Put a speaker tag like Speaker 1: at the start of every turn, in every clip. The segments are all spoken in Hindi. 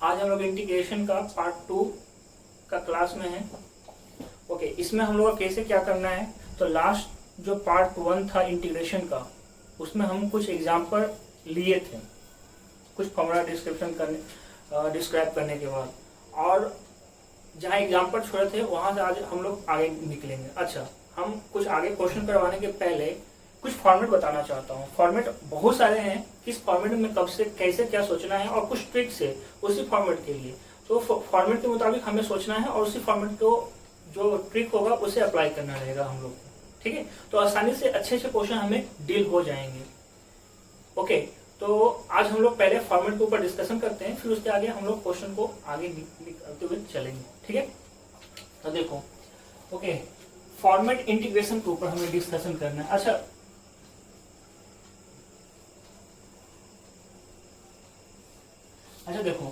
Speaker 1: आज हम लोग इंटीग्रेशन का पार्ट 2 का क्लास में है। ओके, इसमें हम लोग को कैसे क्या करना है, तो लास्ट जो पार्ट 1 था इंटीग्रेशन का, उसमें हम कुछ एग्जाम्पल लिए थे, कुछ फॉर्मूला डिस्क्राइब करने के बाद, और जहाँ एग्जाम्पल छोड़े थे वहां से आज हम लोग आगे निकलेंगे। अच्छा, हम कुछ आगे क्वेश्चन करवाने के पहले कुछ फॉर्मेट बताना चाहता हूँ। फॉर्मेट बहुत सारे हैं, किस फॉर्मेट में कब से कैसे क्या सोचना है, और कुछ ट्रिक्स है उसी फॉर्मेट के लिए। तो फॉर्मेट के मुताबिक हमें सोचना है और उसी फॉर्मेट को जो ट्रिक होगा उसे अप्लाई करना रहेगा हम लोग को। ठीक है, तो आसानी से अच्छे क्वेश्चन हमें डील हो जाएंगे। ओके, तो आज हम लोग पहले फॉर्मेट के ऊपर डिस्कशन करते हैं, फिर उसके आगे हम लोग क्वेश्चन को आगे निकलते हुए चलेंगे। ठीक है, तो देखो, ओके, फॉर्मेट इंटीग्रेशन के ऊपर हमें डिस्कशन करना है। अच्छा देखो,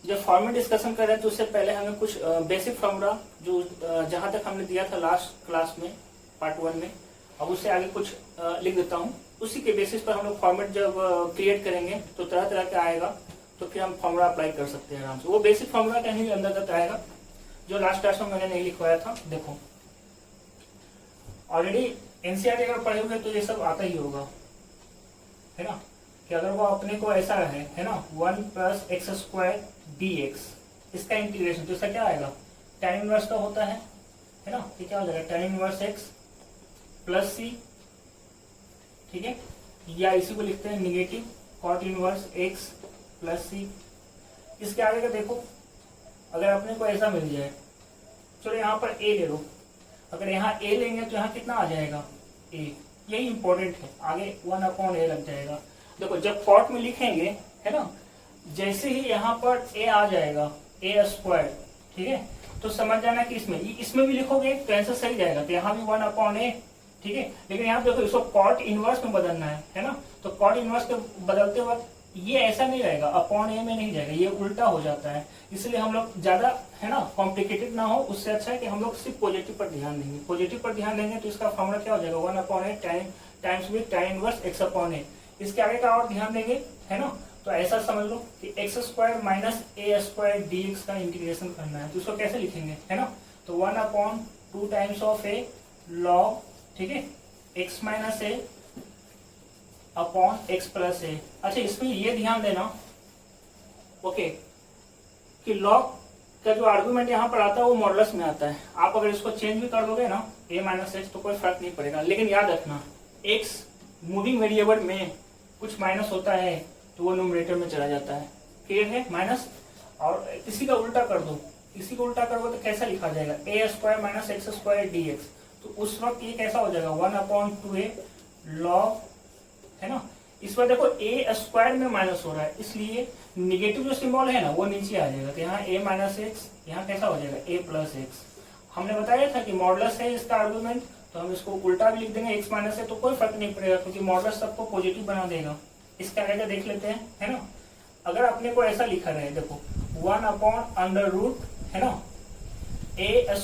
Speaker 1: जब फॉर्मेट डिस्कशन कर रहे हैं तो उससे पहले हमें कुछ बेसिक फॉर्मूला जो जहां तक हमने दिया था लास्ट क्लास में पार्ट 1 में, अब उससे आगे कुछ लिख देता हूं। उसी के बेसिस पर हम लोग फॉर्मेट जब क्रिएट करेंगे तो तरह तरह का आएगा, तो फिर हम फॉर्मूला अप्लाई कर सकते हैं आराम से। वो बेसिक फॉर्मूला कहीं भी अंदर आएगा जो लास्ट क्लास में मैंने नहीं लिखवाया था। देखो, ऑलरेडी एनसीईआरटी अगर पढ़े हुए तो ये सब आता ही होगा, है ना, कि अगर वो अपने को ऐसा है ना 1 + x² dx, इसका इंटीग्रेशन, तो इसका क्या आएगा, tan इनवर्स का होता है ना, ये क्या हो जाएगा tan इनवर्स x + c। ठीक है, या इसी को लिखते हैं negative cot inverse x + c। इसके आगे का देखो, अगर अपने को ऐसा मिल जाए, चलो यहाँ पर a ले लो, अगर यहाँ a लेंगे तो यहाँ कितना आ जाएगा a, यही इंपॉर्टेंट है, आगे 1/a लग जाएगा। देखो, जब कॉट में लिखेंगे, है ना, जैसे ही यहाँ पर a आ जाएगा a², ठीक है, तो समझ जाना कि इसमें भी लिखोगे तो आंसर सही जाएगा, तो यहाँ भी 1/a। ठीक है, लेकिन यहाँ देखो, इसको कॉट इनवर्स में बदलना है ना, तो कॉट इनवर्स के बदलते वक्त ये ऐसा नहीं रहेगा, अपॉन a में नहीं जाएगा, ये उल्टा हो जाता है। इसलिए हम लोग ज्यादा, है ना, कॉम्प्लिकेटेड ना हो, उससे अच्छा है कि हम लोग सिर्फ पॉजिटिव पर ध्यान देंगे। पॉजिटिव पर ध्यान देंगे तो इसका फॉर्मूला क्या हो जाएगा, 1/a times with tan inverse x/a। इसके आगे का और ध्यान देंगे, है ना, तो ऐसा समझ लो कि x² - a² dx का इंटीग्रेशन करना है, तो इसको कैसे लिखेंगे, है ना, तो 1/2 टाइम्स ऑफ a log, ठीक है, x - a upon x + a। अच्छा, इसमें ये ध्यान देना, ओके, कि log का जो आर्गुमेंट यहाँ पर आता है वो मॉडुलस में आता है। आप अगर इसको चेंज भी कर दोगे ना a - x, तो कोई फर्क नहीं पड़ेगा, लेकिन याद रखना x मूविंग वेरिएबल में कुछ माइनस होता है तो वो न्यूमरेटर में चला जाता है, क्लियर है, माइनस। और इसी का उल्टा कर दो, इसी को उल्टा करोगे तो कैसा लिखा जाएगा, a² - x² dx, तो उस वक्त ये कैसा हो जाएगा 1/2a log, है ना। इस पर देखो a² में माइनस हो रहा है, इसलिए निगेटिव जो सिंबल है ना वो नीचे आ जाएगा, तो यहाँ a - x, यहाँ कैसा हो जाएगा a + x। हमने बताया था कि मॉडुलस है इसका आर्गुमेंट, तो हम इसको उल्टा भी लिख देंगे x - से, तो कोई फर्क नहीं पड़ेगा, क्योंकि मॉडुलस सबको पॉजिटिव बना देगा। इसका आगे देख लेते हैं, है ना, अगर अपने को ऐसा लिखा रहे, देखो 1/√, है ना, a²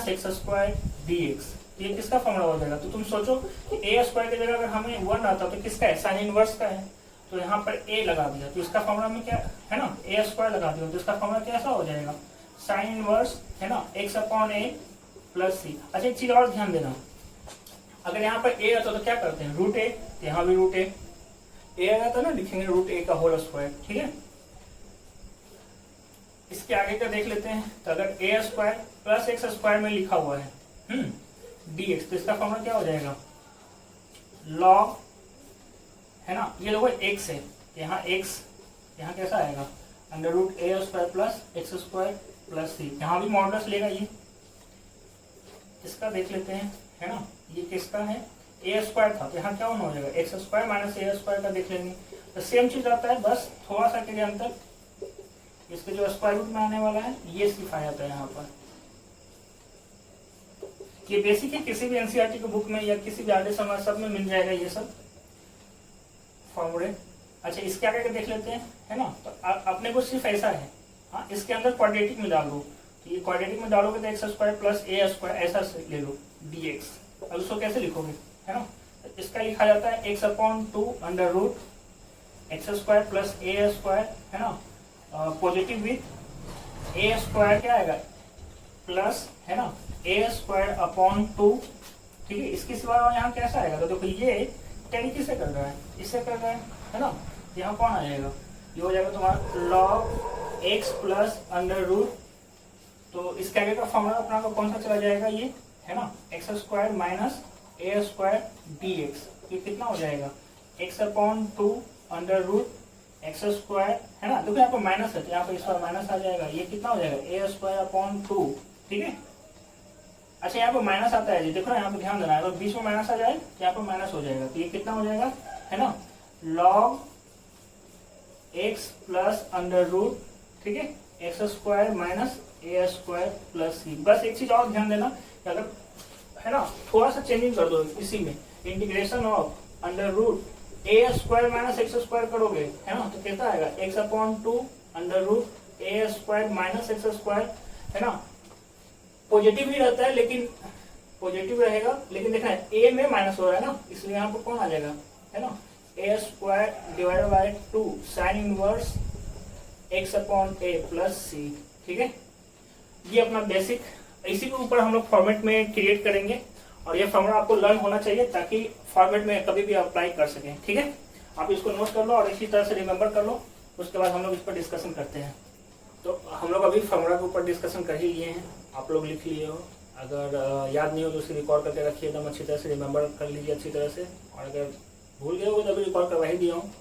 Speaker 1: - x² dx, ये किसका फॉर्मूला हो जाएगा, तो तुम सोचो कि a² की जगह अगर हमें 1 आता तो किसका है, साइन इनवर्स का है, तो यहाँ पर a लगा दिया, तो इसका फॉर्मूला में क्या है ना, a² लगा दिया, तो इसका फॉर्मूला कैसा हो जाएगा, साइन इनवर्स, है ना, x/a + c। अच्छा, एक चीज और ध्यान देना, अगर यहाँ पर a आता तो क्या करते हैं, √a, यहाँ भी √a, a आ जाता ना, लिखेंगे √a का होल स्क्वायर। ठीक है, इसके आगे का देख लेते हैं, तो अगर a² + x² में लिखा हुआ है dx, तो इसका फॉर्मूला क्या हो जाएगा, log, है ना, ये देखो x है, यहाँ x, यहाँ कैसा आएगा √a² + x² + c, यहाँ भी मॉडुलस लेगा ये। इसका देख लेते हैं, है ना, ये किसका है, a² था, तो यहाँ क्या हो जाएगा x² - a² का देख लेंगे, तो सेम चीज आता है, बस थोड़ा सा के लिए अंतर, इसके जो स्क्वायर रूट में आने वाला है ये सिखाया जाता है यहाँ पर। ये बेसिक है, किसी भी एनसीईआरटी की बुक में या किसी भी आगे समाज सब में मिल जाएगा ये सब फॉर्मूले। अच्छा, इसके आगे देख लेते हैं, है ना, तो अपने को सिर्फ ऐसा है, हाँ, इसके अंदर क्वाड्रेटिक में डाल दो, तो ये क्वाड्रेटिक में डालोगे तो x² + a² ऐसा ले लो dx। अब उसको कैसे लिखोगे, है ना, इसका लिखा जाता है x/2 √x² + a², है ना, पॉजिटिव विथ ए स्क्वायर क्या आएगा प्लस, है ना, ए स्क्वायर अपॉन 2, ठीक है। इसके सिवा यहाँ कैसा आएगा, तो देखो ये कैरी किससे कर रहा है, इससे कर रहा है ना। यहाँ कौन आ जाएगा, ये हो जाएगा तुम्हारा log x plus under root, तो इस कैरी का फॉर्मूला अपना कौन सा चला जाएगा, ये है ना, एक्स स्क्वायर माइनस ए स्क्वायर डी एक्स, ये कितना हो जाएगा x upon 2 under root x square, है ना। देखो यहाँ पर माइनस है तो यहाँ पर इस बार माइनस आ जाएगा, ये कितना हो जाएगा ए स्क्वायर अपॉन 2, ठीक है। अच्छा यहाँ पर माइनस आता है जी, देखो यहाँ पर ध्यान देना है, अगर बीच में माइनस आ जाए तो यहाँ पर माइनस हो जाएगा, तो ये कितना हो जाएगा, है ना, log x plus under root, ठीक है, एक्स स्क्वायर माइनस ए स्क्वायर प्लस सी। बस एक चीज और ध्यान देना, अगर है ना थोड़ा सा चेंजिंग कर दो इसी में, integration of under root A square minus x square करोगे, है ना, तो कितना आएगा एक्स अपॉन 2 अंडर रूट ए स्क्वायर माइनस एक्स स्क्वायर, है ना। पॉजिटिव ही रहता है, लेकिन पॉजिटिव रहेगा, लेकिन देखना ए में माइनस हो रहा है ना, इसलिए यहाँ पर कौन आ जाएगा, है ना, A square divide by 2 sine inverse X upon A plus सी, ठीक है। ये अपना बेसिक, इसी के ऊपर हम लोग फॉर्मेट में क्रिएट करेंगे, और ये फॉर्मूला आपको लर्न होना चाहिए ताकि फॉर्मेट में कभी भी अप्लाई कर सकें, ठीक है। आप इसको नोट कर लो और इसी तरह से रिमेम्बर कर लो, उसके बाद हम लोग इस पर डिस्कशन करते हैं। तो हम लोग अभी फॉर्मूला के ऊपर डिस्कशन कर ही लिए हैं, आप लोग लिख लिए हो, अगर याद नहीं हो तो उसे रिकॉर्ड करके रखिए, एकदम अच्छी तरह से रिमेम्बर कर लीजिए अच्छी तरह से, और अगर भूल गए हो तो अभी रिकॉर्ड करवा ही दिया हूँ।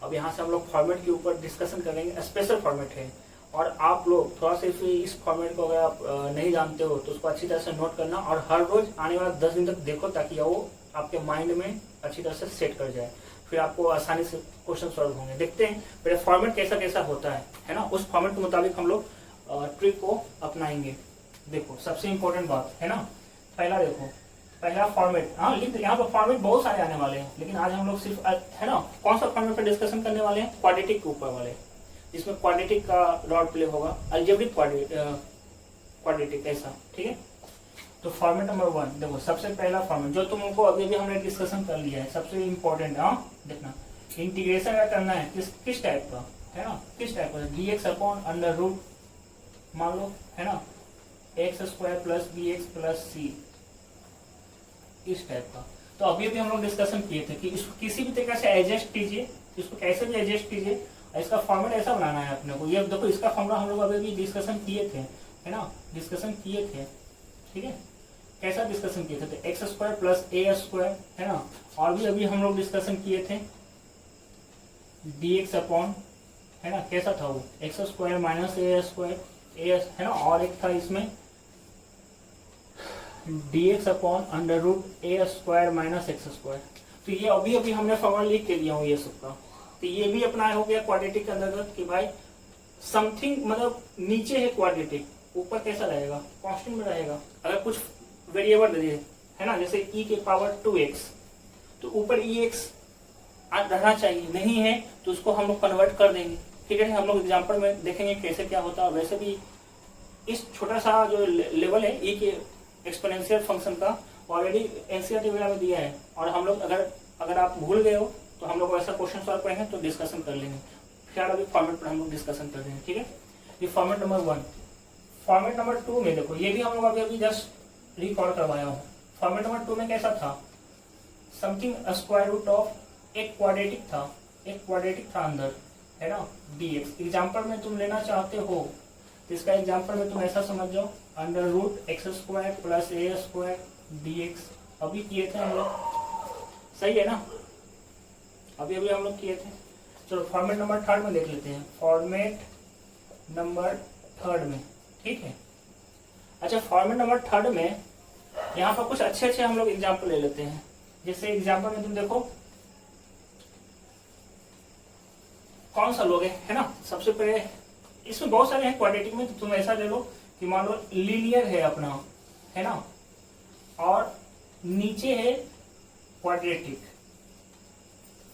Speaker 1: अब यहाँ से हम लोग फॉर्मेट के ऊपर डिस्कशन करेंगे, स्पेशल फॉर्मेट है, और आप लोग थोड़ा सा इस फॉर्मेट को अगर आप नहीं जानते हो तो उसको अच्छी तरह से नोट करना, और हर रोज आने वाले 10 दिन तक देखो ताकि वो आपके माइंड में अच्छी तरह से सेट कर जाए, फिर आपको आसानी से क्वेश्चन सॉल्व होंगे। देखते हैं पहले फॉर्मेट कैसा कैसा होता है ना, उस फॉर्मेट के मुताबिक हम लोग ट्रिक को अपनाएंगे। देखो सबसे इंपॉर्टेंट बात है ना, पहला देखो, पहला फॉर्मेट, हाँ लिख, यहाँ पर फॉर्मेट बहुत सारे आने वाले हैं, लेकिन आज हम लोग सिर्फ है ना कौन सा फॉर्मेट पर डिस्कशन करने वाले हैं, क्वाड्रेटिक के ऊपर वाले, जिसमें क्वाड्रेटिक का रोल प्ले होगा, अलजेब्रिक क्वाड्रेटिक ऐसा, ठीक है। तो फॉर्मेट नंबर 1 देखो, सबसे पहला फॉर्मेट जो तुमको अभी भी हमने डिस्कशन कर लिया है, सबसे इम्पोर्टेंट, हाँ देखना, इंटीग्रेशन का करना है किस टाइप का, है ना, किस टाइप का, D X upon under root मान लो, है ना, x square plus B X plus C, इस टाइप का। तो अभी हम लोग डिस्कशन किए थे कि इसको किसी भी तरीके से एडजस्ट कीजिए, इसको कैसे भी एडजस्ट कीजिए, इसका फॉर्मेट ऐसा बनाना है अपने को। ये देखो इसका फॉर्मूला हम लोग अभी भी डिस्कशन किए थे, है ना, डिस्कशन किए थे, ठीक है। कैसा डिस्कशन किए थे, तो x square plus A square, है ना, और भी अभी हम लोग डिस्कशन किए थे डी एक्स अपॉन, है ना, कैसा था वो, X square minus A square, A है ना, और एक था इसमें D X upon under root ए स्क्वायर माइनस एक्स स्क्वायर। तो ये अभी अभी हमने फॉर्मूला लिख के दिया हूँ ये सबका, तो ये भी अपना हो गया क्वाड्रेटिक के अंतर्गत कि भाई समथिंग मतलब नीचे है क्वाड्रेटिक, ऊपर कैसा रहेगा, कांस्टेंट में रहेगा। अगर कुछ वेरिएबल दे दिए, है ना, जैसे e के पावर 2x, तो ऊपर ex रहना चाहिए, नहीं है तो उसको हम लोग कन्वर्ट कर देंगे, ठीक है। हम लोग एग्जाम्पल में देखेंगे कैसे क्या होता है। वैसे भी इस छोटा सा जो लेवल है e के एक्सपोनेंशियल फंक्शन का ऑलरेडी एनसीईआरटी वगैरह में दिया है, और हम लोग अगर आप भूल गए हो तो हम लोग ऐसा क्वेश्चन सॉल्व करेंगे तो डिस्कशन कर लेंगे, फिर अभी फॉर्मेट पर हम लोग डिस्कशन कर लेंगे, ठीक है। ये फॉर्मेट नंबर 1। फॉर्मेट नंबर 2 में देखो, ये भी हम लोग अभी जस्ट रिकॉर्ड करवाया हूँ। फॉर्मेट नंबर 2 में कैसा था, समथिंग स्क्वायर रूट ऑफ एक क्वाड्रेटिक था अंदर, है ना, dx। एग्जाम्पल में तुम लेना चाहते हो तो इसका एग्जाम्पल में तुम ऐसा समझ जाओ, under root x square plus A square dx। अभी किए थे हम लोग, सही है ना, अभी हम लोग किए थे। चलो फॉर्मेट नंबर 3 में देख लेते हैं, फॉर्मेट नंबर 3 में, ठीक है। अच्छा फॉर्मेट नंबर 3 में यहाँ पर कुछ अच्छे हम लोग एग्जाम्पल ले लेते हैं। जैसे एग्जाम्पल में तुम देखो कौन सा लोगे, है ना, सबसे पहले इसमें बहुत सारे हैं क्वाड्रेटिक में, तो तुम ऐसा ले लो कि मान लो लीनियर है अपना, है ना, और नीचे है क्वाड्रेटिक।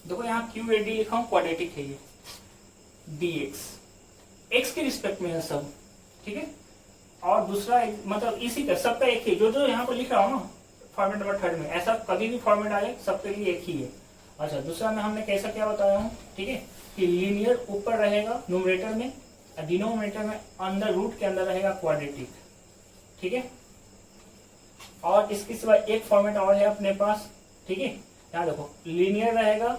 Speaker 1: देखो यहाँ क्यू ए डी लिखा हूं, क्वाड्रेटिक है ये, dx एक्स के रिस्पेक्ट में है सब, ठीक है। और दूसरा मतलब इसी का सबका एक ही, जो यहाँ पर लिख रहा हूँ ना फॉर्मेट नंबर 3 में, ऐसा कभी भी फॉर्मेट आए सबके लिए एक ही है। अच्छा दूसरा में हमने कैसा क्या बताया हूँ, ठीक है, कि लीनियर ऊपर रहेगा न्यूमरेटर में, डिनोमिनेटर में अंदर रूट के अंदर रहेगा क्वाड्रेटिक, ठीक है। और इसके सिवा एक फॉर्मेट और है अपने पास, ठीक है। यहाँ देखो लीनियर रहेगा,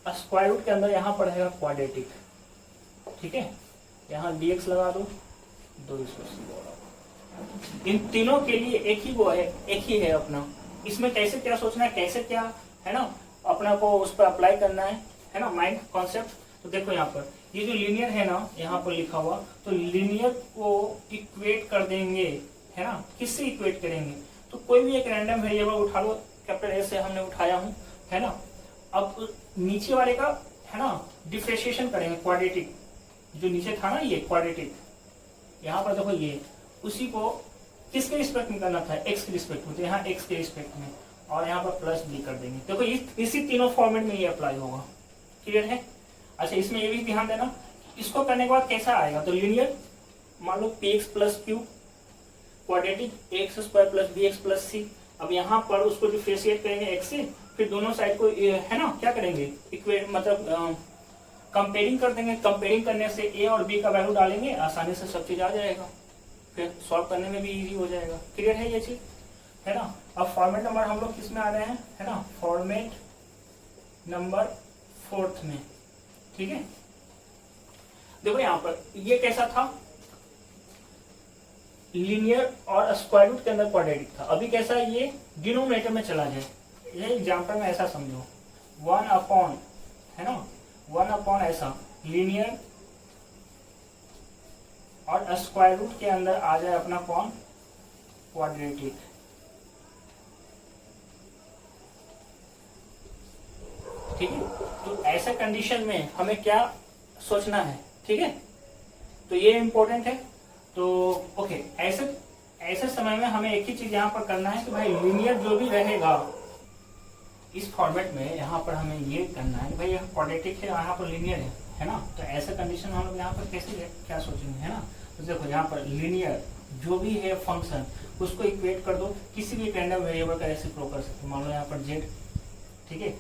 Speaker 1: स्क्वायर रूट के अंदर यहाँ पर रहेगा क्वाड्रेटिक, ठीक है। यहाँ dx लगा दो, 2 इन तीनों के लिए एक ही वो है, एक ही है अपना। इसमें कैसे क्या सोचना है, कैसे क्या है ना अपना को उस पर अप्लाई करना है ना माइंड कॉन्सेप्ट। तो देखो यहाँ पर ये जो लीनियर है ना यहाँ पर लिखा हुआ, तो लीनियर को इक्वेट कर देंगे, है ना। किससे इक्वेट करेंगे, तो कोई भी एक रैंडम वेरिएबल उठा लो, कैपिटल ए से हमने उठाया हूँ, है ना। अब नीचे वाले का है ना डिफरेंशिएशन करेंगे, क्वाड्रेटिक जो नीचे था ना ये क्वाड्रेटिक, यहाँ पर देखो ये उसी को किसके रिस्पेक्ट में करना था, एक्स के रिस्पेक्ट में, तो यहाँ एक्स के रिस्पेक्ट में, और यहाँ पर प्लस बी कर देंगे। देखो इसी तीनों फॉर्मेट में ये अप्लाई होगा, क्लियर है। अच्छा इसमें ये भी ध्यान देना, इसको करने के बाद कैसा आएगा, तो लीनियर मान लो px plus Q, quadratic X square plus B X plus C. अब यहाँ पर उसको डिफरेंशिएट करेंगे एक्स से, फिर दोनों साइड को है ना क्या करेंगे, इक्वेट मतलब कंपेयरिंग कर देंगे। कंपेयरिंग करने से ए और बी का वैल्यू डालेंगे, आसानी से सब चीज आ जाएगा, फिर सॉल्व करने में भी इजी हो जाएगा, क्लियर है ये चीज, है ना। अब फॉर्मेट नंबर हम लोग किस में आ रहे हैं, है ना, फॉर्मेट नंबर 4 में, ठीक है। देखो यहाँ पर ये कैसा था, लीनियर और स्क्वायर रूट के अंदर क्वाड्रेटिक था। अभी कैसा है, ये डिनोमिनेटर में चला जाए। ये एग्जाम्पल में ऐसा समझो, 1 अपॉन है ना 1 अपॉन ऐसा लीनियर और स्क्वायर रूट के अंदर आ जाए अपना कौन, क्वाड्रेटिक, ठीक है। तो ऐसे कंडीशन में हमें क्या सोचना है, ठीक है, तो ये इंपॉर्टेंट है। तो ओके, ऐसे समय में हमें एक ही चीज यहाँ पर करना है कि भाई लीनियर जो भी रहेगा इस फॉर्मेट में, यहाँ पर हमें ये करना है कि भाई यहाँ क्वाड्रेटिक है, यहाँ पर लीनियर है ना। तो ऐसे कंडीशन में हम लोग यहाँ पर कैसे क्या सोचेंगे, है ना। तो देखो यहाँ पर लीनियर जो भी है फंक्शन उसको इक्वेट कर दो किसी भी रैंडम वेरिएबल का रेसिप्रोकल कर सकते, मान लो यहाँ पर z, ठीक है।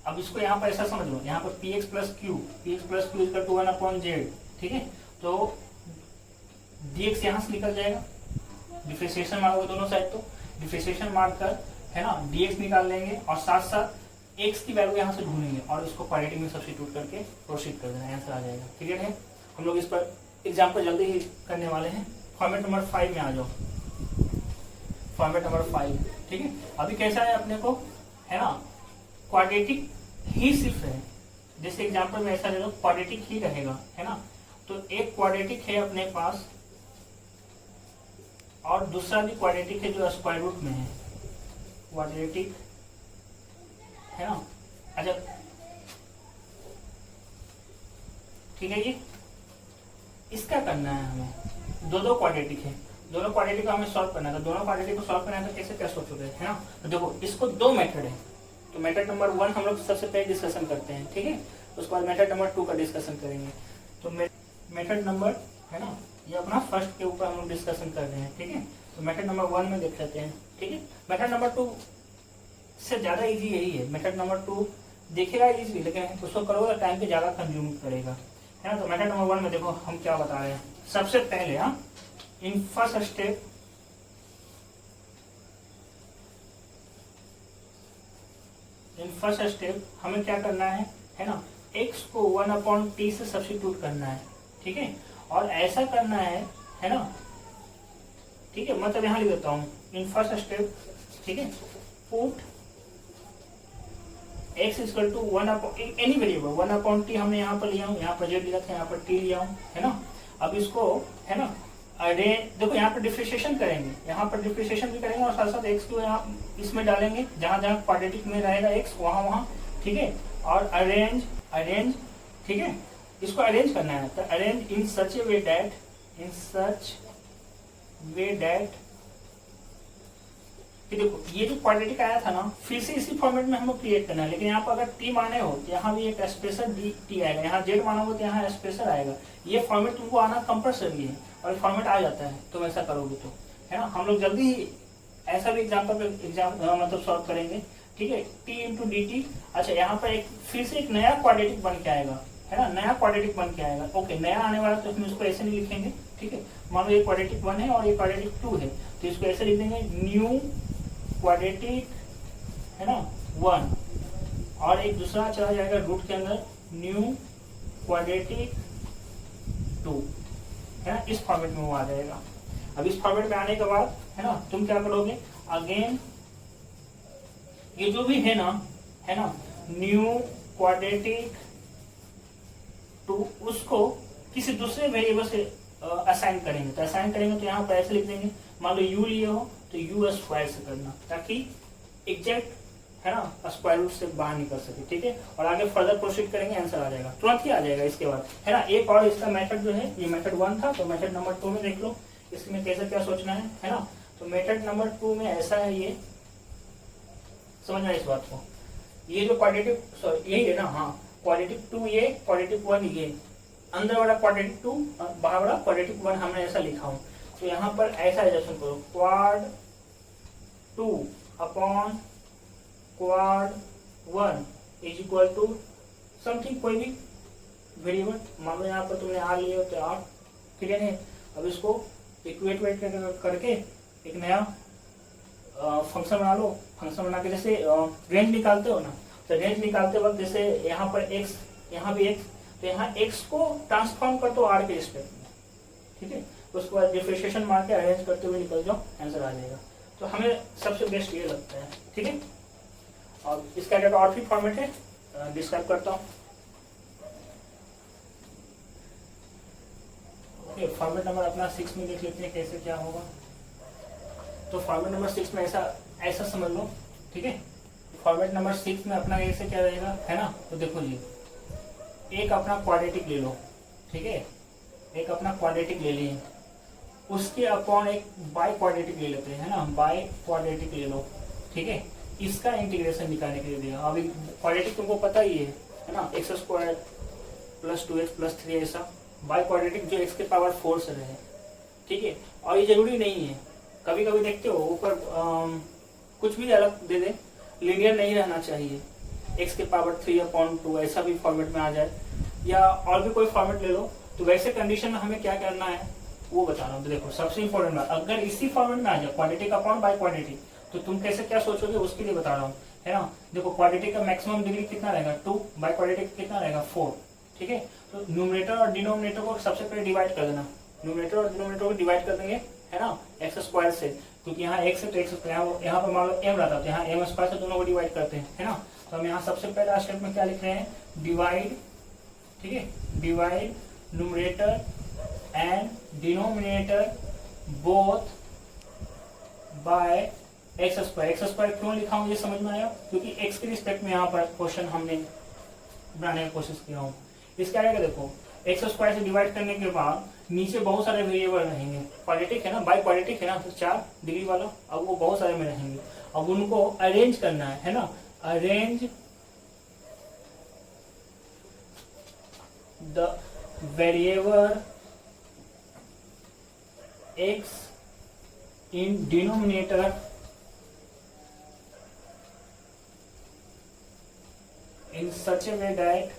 Speaker 1: अब इसको यहाँ पर ऐसा समझ लो, यहाँ पर px plus q equal to 1 upon z, ठीक है। तो dx यहाँ से निकल जाएगा, डिफरेंशिएशन मारोगे दोनों साइड, तो डिफरेंशिएशन मार कर है ना dx निकाल लेंगे, और साथ साथ x की वैल्यू यहाँ से ढूंढेंगे और इसको क्वाड्रेटिक में सब्स्टिट्यूट करके प्रोसीड कर देना, आंसर आ जाएगा, क्लियर है। हम लोग इस पर एग्जाम्पल जल्दी ही करने वाले हैं। फॉर्मेट नंबर 5 में आ जाओ, फॉर्मेट नंबर 5, ठीक है। अभी कैसा है अपने को, है ना, क्वाड्रेटिक ही सिर्फ है, जैसे एग्जाम्पल में ऐसा ले लो क्वाड्रेटिक ही रहेगा, है ना। तो एक क्वाड्रेटिक है अपने पास और दूसरा भी क्वाड्रेटिक है जो स्क्वायर रूट में है, क्वाड्रेटिक है ना। अच्छा ठीक है, ये इसका करना है हमें, दो क्वाड्रेटिक है, दोनों क्वाड्रेटिक को हमें सॉल्व करना है। तो दोनों क्वाड्रेटिक को सॉल्व करना है तो कैसे क्या सोचोगे, है ना। तो देखो इसको 2 मेथड है, तो मेथड नंबर 1 हम लोग सबसे पहले डिस्कशन करते हैं, ठीक है। उसके बाद मेथड नंबर 2 का डिस्कशन करेंगे। तो मेथड नंबर है ना ये अपना फर्स्ट के ऊपर हम लोग डिस्कशन कर रहे हैं, ठीक है। तो मेथड नंबर 1 में देख लेते हैं, ठीक है। मेथड नंबर 2 से ज्यादा इजी यही है, मेथड नंबर 2 देखेगा इजी, लेकिन उसको करोगे तो टाइम पे ज्यादा कंज्यूम करेगा, है ना। तो मेथड नंबर 1 में देखो हम क्या बता रहे हैं। सबसे पहले इन फर्स्ट स्टेप हमें क्या करना है ना, x को 1 अपॉन t से सब्स्टिट्यूट करना है, ठीक है। और ऐसा करना है ना, ठीक है। मतलब यहाँ लिख देता हूँ इन फर्स्ट स्टेप, ठीक है। Put x equal to 1 upon any variable 1 upon t हमने यहाँ पर लिया हूँ, यहाँ पर z लिखा था, यहाँ पर t लिया हूँ, है ना। अब इसको है ना देखो यहाँ पर डिफरेंशिएशन करेंगे, यहाँ पर डिफरेंशिएशन भी करेंगे और साथ साथ x को यहाँ इसमें डालेंगे, जहाँ जहाँ क्वाड्रेटिक में रहेगा x वहाँ, ठीक है। और अरेंज, ठीक है, इसको अरेंज करना है। तो arrange in such A way that कि देखो ये जो क्वाड्रेटिक आया था ना, फिर से इसी फॉर्मेट में हमको क्रिएट करना है, लेकिन यहाँ पर अगर t माने हो तो यहाँ भी एक स्पेशल t आएगा, यहाँ z मानोगे तो यहाँ स्पेशल आएगा। ये फॉर्मेट तुमको आना कंपल्सरी है और फॉर्मेट आ जाता है तुम ऐसा करोगे तो, है ना। हम लोग जल्दी ही ऐसा भी एग्जाम्पल मतलब सॉल्व करेंगे, ठीक है। t into D T. अच्छा यहाँ पर फिर से एक नया क्वाड्रेटिक बन के आएगा, है ना, नया क्वाड्रेटिक बन के आएगा। ओके, नया आने वाला तो इसमें इसको ऐसे नहीं लिखेंगे, ठीक है। मान लो ये क्वाड्रेटिक 1 है और ये क्वाड्रेटिक 2 है, तो इसको ऐसे लिख देंगे न्यू क्वाड्रेटिक, है ना, 1, और एक दूसरा चला जाएगा रूट के अंदर न्यू क्वाड्रेटिक 2, है ना, इस फॉर्मेट में वो आ जाएगा। अब इस फॉर्मेट में आने के बाद, है ना, तुम क्या करोगे, अगेन ये जो भी है ना न्यू क्वाड्रेटिक 2 उसको किसी दूसरे वेरिएबल से असाइन करेंगे। तो असाइन करेंगे तो यहाँ पर ऐसे लिख देंगे, मान लो u लिए हो तो u स्क्वायर से करना, ताकि एग्जैक्ट, है ना, स्क्वायर रूट से बाहर निकल सके, ठीक है। और आगे फर्दर प्रोसीड करेंगे, आंसर आ जाएगा, तुरंत ही आ जाएगा इसके बाद, है ना। एक और इसका मेथड जो है, ये मेथड 1 था, तो मेथड नंबर 2 में देख लो इसमें कैसे क्या सोचना है ना। तो मेथड नंबर 2 में ऐसा है, ये समझना इस बात को, ये जो क्वाड्रेटिक, सॉरी यही है ना, हाँ, क्वाड्रेटिक 2 ये, क्वाड्रेटिक 1 ये, अंदर वाला क्वाड्रेटिक 2, बाहर वाला क्वाड्रेटिक 1 हमने ऐसा लिखा हूं। तो यहाँ पर ऐसा एडजस्टमेंट करो, quad 2 upon quad 1 is equal to something, कोई भी वेरिएबल, मान लो यहाँ पर तुमने आर लिए हो तो आर, ठीक है। नहीं, अब इसको इक्वेट करके एक नया फंक्शन बना लो। फंक्शन बना के जैसे रेंज निकालते हो ना, तो रेंज निकालते वक्त जैसे यहाँ पर x, यहाँ भी x, तो यहाँ x को ट्रांसफॉर्म कर दो आर के रिस्पेक्ट में, ठीक है। उसके बाद डिफरेंशिएशन मार के अरेंज करते हुए निकल जाओ, आंसर आ जाएगा। तो हमें सबसे बेस्ट ये लगता है, ठीक है। और इसका क्या और भी फॉर्मेट है, डिस्क्राइब करता हूँ। फॉर्मेट नंबर अपना 6 में देख लेते हैं कैसे क्या होगा। तो फॉर्मेट नंबर 6 में ऐसा समझ लो, ठीक है। फॉर्मेट नंबर 6 में अपना ऐसे क्या रहेगा, है ना। तो देखो जी, एक अपना क्वाड्रेटिक ले लो, ठीक है, एक अपना क्वाड्रेटिक ले लिए, उसके अपॉन एक बाई क्वाड्रेटिक ले लेते हैं, है ना, बाई क्वाड्रेटिक ले लो, ठीक है। इसका इंटीग्रेशन निकालने के लिए दिया। अभी क्वाड्रेटिक तुमको पता ही है ना, x square plus 2x plus 3 ऐसा, बाई क्वाड्रेटिक जो x के पावर 4 से रहे, ठीक है। और ये जरूरी नहीं है, कभी कभी देखते हो ऊपर कुछ भी अलग दे दे, लीनियर नहीं रहना चाहिए, x के पावर 3/2 ऐसा भी फॉर्मेट में आ जाए, या और भी कोई फॉर्मेट ले लो। तो वैसे कंडीशन में हमें क्या करना है वो बता रहा हूँ। तो देखो सबसे इंपॉर्टेंट बात, अगर इसी फॉर्मेट में आ जाए क्वाड्रेटिक अपॉन बाई क्वाड्रेटिक, तो तुम कैसे क्या सोचोगे उसके लिए बता रहा हूँ, है ना। देखो क्वाड्रेटिक का मैक्सिमम डिग्री कितना रहेगा 2, बाई क्वाड्रेटिक कितना रहेगा 4, ठीक है। तो न्यूमरेटर और डिनोमिनेटर को सबसे पहले डिवाइड कर देना, न्यूमरेटर और डिनोमिनेटर को डिवाइड कर देंगे, है ना, एक्स स्क्वायर से, क्योंकि यहाँ x है तो x स्क्वायर, यहाँ पर मान लो m रहता है, यहाँ m स्क्वायर से दोनों को डिवाइड करते हैं, है ना। तो हम यहाँ सबसे पहला स्टेप में क्या लिख रहे हैं, डिवाइड, ठीक है, divide numerator and denominator both by x square. X square क्यों लिखा हूँ ये समझ में आया, क्योंकि x के रिस्पेक्ट में यहाँ पर क्वेश्चन हमने बनाने की कोशिश किया हूँ। इसका आएगा देखो, एक्स स्क्वायर से डिवाइड करने के बाद नीचे बहुत सारे वेरिएबल रहेंगे, क्वाड्रेटिक है ना, बाई क्वाड्रेटिक है ना, तो 4 डिग्री वाला, अब वो बहुत सारे में रहेंगे। अब उनको अरेंज करना है ना, arrange the variable x in denominator in such a way that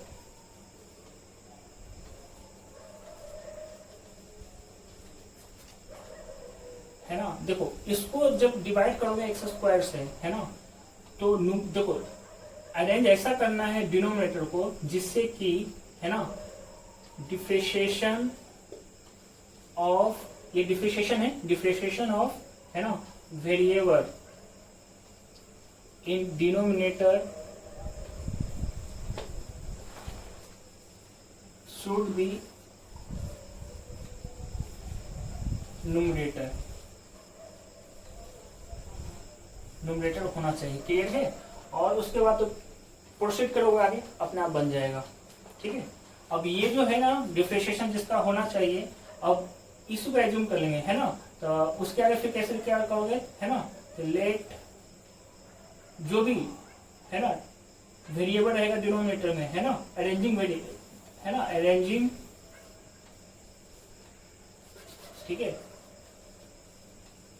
Speaker 1: है ना। देखो इसको जब डिवाइड करोगे एक्स स्क्वायर से, है ना, तो देखो अरेंज ऐसा करना है डिनोमिनेटर को जिससे कि, है ना, डिफरेंशिएशन ऑफ, ये डिफरेंशिएशन है, डिफरेंशिएशन ऑफ, है ना, variable in denominator should be numerator होना चाहिए, क्लियर है। और उसके बाद तो प्रोसीड करोगे आगे, अपने आप बन जाएगा, ठीक है। अब ये जो है ना डिफरेंशिएशन जिसका होना चाहिए, अब इसी को एज्यूम कर लेंगे, है ना। तो उसके आगे फिर कैसे क्या करोगे, है ना, तो लेट जो भी, है ना, वेरिएबल रहेगा डिनोमिनेटर में, है ना, अरेंजिंग वेरिएबल, है ना, अरेंजिंग, ठीक है,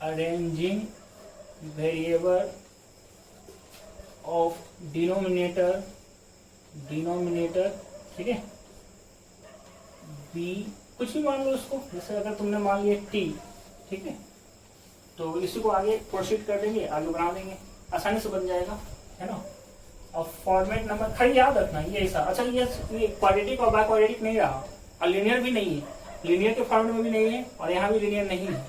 Speaker 1: अरेंजिंग वेरिएबल ऑफ डिनोमिनेटर, ठीक है, बी कुछ भी मान लो उसको, जैसे अगर तुमने मान लिया टी, ठीक है, तो इसी को आगे प्रोसीड कर देंगे, आगे बढ़ा देंगे, आसानी से बन जाएगा, है ना। और फॉर्मेट नंबर खाली याद रखना ये ऐसा। अच्छा ये क्वाड्रेटिक और बाइक्वाड्रेटिक नहीं रहा, और लीनियर भी नहीं है, लीनियर के फॉर्मेट में भी नहीं है, और यहाँ भी लीनियर नहीं है,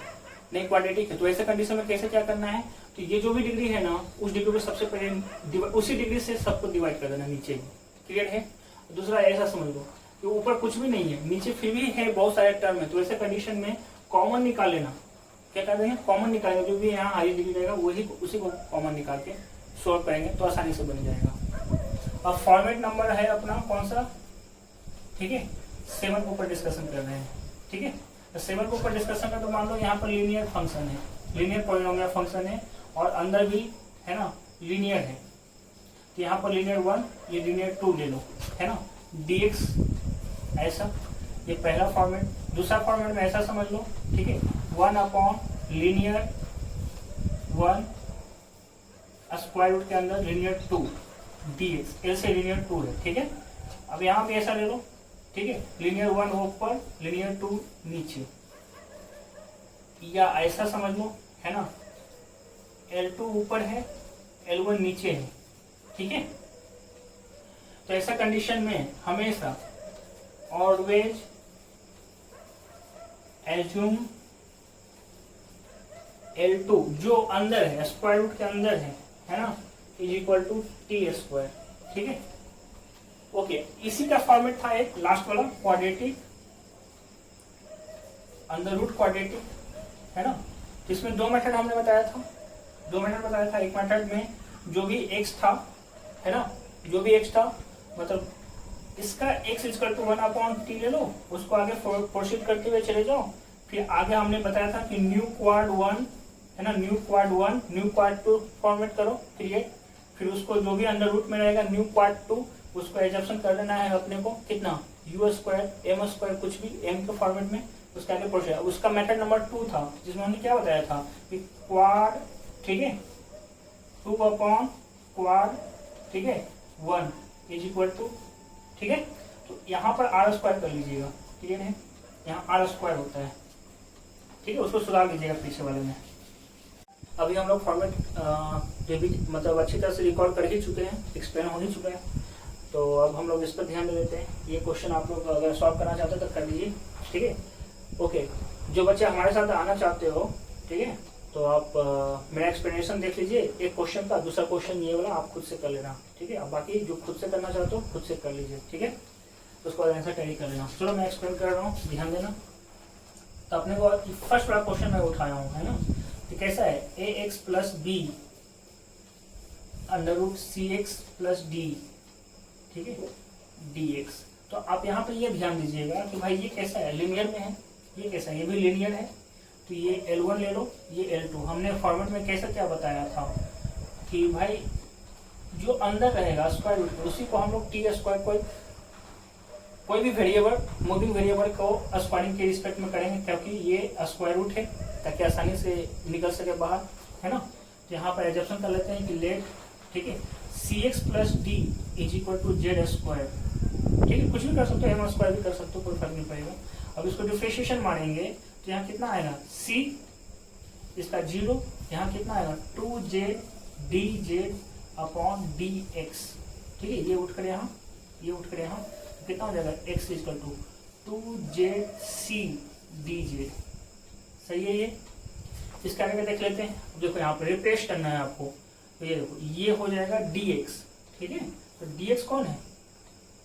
Speaker 1: नहीं क्वाड्रेटिक है। तो ऐसे कंडीशन में कैसे क्या करना है, तो ये जो भी डिग्री है ना, उस डिग्री को सबसे पहले उसी डिग्री से सबको डिवाइड कर देना नीचे ही, क्लियर है। दूसरा ऐसा समझ लो कि ऊपर कुछ भी नहीं है, नीचे फिर भी है बहुत सारे टर्म है, तो ऐसे कंडीशन में कॉमन निकाल लेना। क्या कर देंगे, कॉमन निकालेंगे, जो भी यहाँ हाई डिग्री रहेगा वही उसी को कॉमन निकाल के सॉल्व करेंगे तो आसानी से बन जाएगा। अब फॉर्मेट नंबर है अपना कौन सा, ठीक है, 7 के ऊपर डिस्कशन कर रहे हैं, ठीक है। तो 7 के ऊपर डिस्कशन का, तो मान लो यहाँ पर लीनियर फंक्शन है, लीनियर पॉलिनोमियल फंक्शन है, और अंदर भी है ना लीनियर है, तो यहाँ पर लीनियर 1 ये लीनियर 2 ले लो, है ना, dx ऐसा, ये पहला फॉर्मेट। दूसरा फॉर्मेट में ऐसा समझ लो, ठीक है, 1 अपॉन लीनियर 1 स्क्वायर रूट के अंदर लीनियर 2 dx, एल से लीनियर 2 है, ठीक है। अब यहाँ भी ऐसा ले लो, ठीक है, लीनियर 1 ऊपर लीनियर 2 नीचे, या ऐसा समझ लो, है ना, L2 ऊपर है L1 नीचे है, ठीक है। तो ऐसा कंडीशन में हमेशा ऑलवेज एज्यूम L2 जो अंदर है, स्क्वायर रूट के अंदर है ना, is equal to t square, ठीक है। ओके, इसी का फॉर्मेट था एक लास्ट वाला क्वाड्रेटिक, अंडर रूट क्वाड्रेटिक, है ना। इसमें दो मेथड हमने बताया था, एक मेथड में जो भी x था, है ना, जो भी x था, मतलब इसका x equal to 1 upon t ले लो, उसको आगे प्रोसीड करते हुए चले जाओ। फिर आगे हमने बताया था कि न्यू क्वाड 1, है ना, new quad 1 new quad 2 format करो, क्रिएट, फिर उसको जो भी अंडर रूट में रहेगा न्यू क्वाड 2 उसको एजप्शन कर देना है अपने को, कितना, यू स्क्वायर एम स्क्वायर, कुछ भी एम के फॉर्मेट में, उसका आगे प्रोसीड। उसका मेथड नंबर 2 था जिसमें हमने क्या बताया था कि क्वाड, ठीक है, 2 अपॉन क्वाड, ठीक है, 1 इज इक्वल टू, ठीक है। तो यहाँ पर आर स्क्वायर कर लीजिएगा, क्लियर है, यहाँ आर स्क्वायर होता है, ठीक है, उसको सुधार लीजिएगा पीछे वाले में। अभी हम लोग फॉर्मेट मतलब अच्छी तरह से रिकॉर्ड कर ही चुके हैं, एक्सप्लेन हो ही चुका है, तो अब हम लोग इस पर ध्यान दे देते हैं। ये क्वेश्चन आप लोग अगर सॉल्व करना चाहते हो तो कर लीजिए, ठीक है। ओके, जो बच्चे हमारे साथ आना चाहते हो, ठीक है, तो आप मेरा एक्सप्लेनेशन देख लीजिए एक क्वेश्चन का, दूसरा क्वेश्चन ये वाला आप खुद से कर लेना, ठीक है। अब बाकी जो खुद से करना चाहते हो खुद से कर लीजिए, ठीक है, उसको आंसर टैली कर लेना। चलो मैं एक्सप्लेन कर रहा हूँ, ध्यान देना। तो अपने को फर्स्ट वाला क्वेश्चन मैं उठाया हूँ, है ना, तो कैसा है, A X plus B under root C X plus D, ठीक है, डी एक्स। तो आप यहाँ पे ये ध्यान दीजिएगा कि भाई ये कैसा है, लीनियर में है, ये कैसा है, ये भी लीनियर है, तो ये L1 ले लो, ये L2। हमने फॉर्मेट में कैसा क्या बताया था कि भाई जो अंदर रहेगा स्क्वायर रूट उसी को हम लोग टी स्क्वायर, कोई भी वेरिएबल, मूविंग वेरिएबल को स्क्वायरिंग के रिस्पेक्ट में करेंगे, क्योंकि ये स्क्वायर रूट है ताकि आसानी से निकल सके बाहर, है ना। तो यहाँ पर एजप्शन कर लेते हैं कि लेट, ठीक है, C X plus D is equal to Z square, ठीक है, कुछ भी कर सकते हो, एम स्क्वायर भी कर सकते हो, कोई फर्क नहीं पड़ेगा। अब इसको डिफरेंशिएशन मारेंगे तो यहाँ कितना आएगा, सी इसका 0, यहाँ कितना आएगा 2z dz अपॉन dx, ठीक है, ये उठ कर यहाँ, ये उठ कर यहाँ, कितना हो जाएगा x equal to 2zc dz, सही है। ये इसका आगे देख लेते हैं, देखो यहाँ पर रिप्लेस करना है आपको, तो ये देखो ये हो जाएगा dx, ठीक है, तो dx कौन है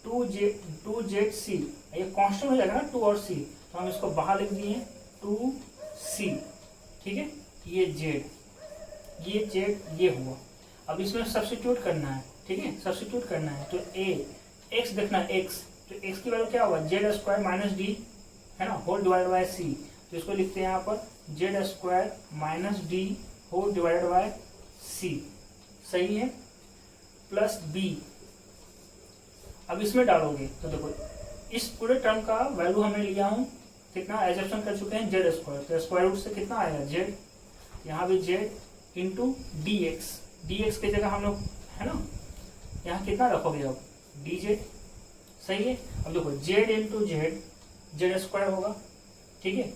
Speaker 1: 2zc, ये कांस्टेंट हो जाएगा ना 2 और c, तो हम इसको बाहर लिख दिए 2c, ठीक है, ये z ये हुआ। अब इसमें सब्स्टिट्यूट करना है, ठीक है, सब्स्टिट्यूट करना है, तो x देखना x, तो x की वैल्यू क्या हुआ जेड स्क्वायर माइनस डी, है ना, होल डिवाइड बाय सी, तो इसको लिखते हैं यहाँ पर Z square minus D whole divided by C, सही है, प्लस बी। अब इसमें डालोगे तो देखो इस पूरे टर्म का वैल्यू हमने लिया हूँ कितना, एजप्शन कर चुके हैं जेड स्क्वायर, तो स्क्वायर रूट से कितना आएगा जेड, यहाँ भी जेड इंटू डी एक्स की जगह हम लोग, है ना, यहाँ कितना रखोगे अब डी जेड, सही है। अब देखो z into z z square होगा, ठीक है,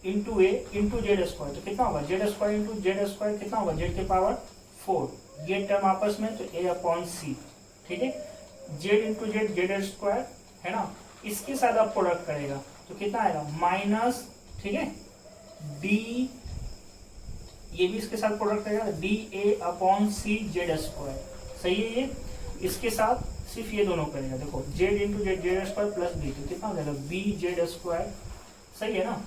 Speaker 1: इंटू ए इंटू जेड स्क्वायर, तो कितना होगा Z square into Z square, कितना होगा जेड के पावर 4, ये टर्म आपस में तो ए अपॉन सी, ठीक है, Z into z z square है ना, इसके साथ आप प्रोडक्ट करेगा तो कितना आएगा माइनस, ठीक है, डी, ये भी इसके साथ प्रोडक्ट करेगा d a upon c z square, सही है ये, इसके साथ सिर्फ ये दोनों करेगा, देखो z into z z square plus b, तो कितना हो जाएगा बी जेड स्क्वायर, सही है ना।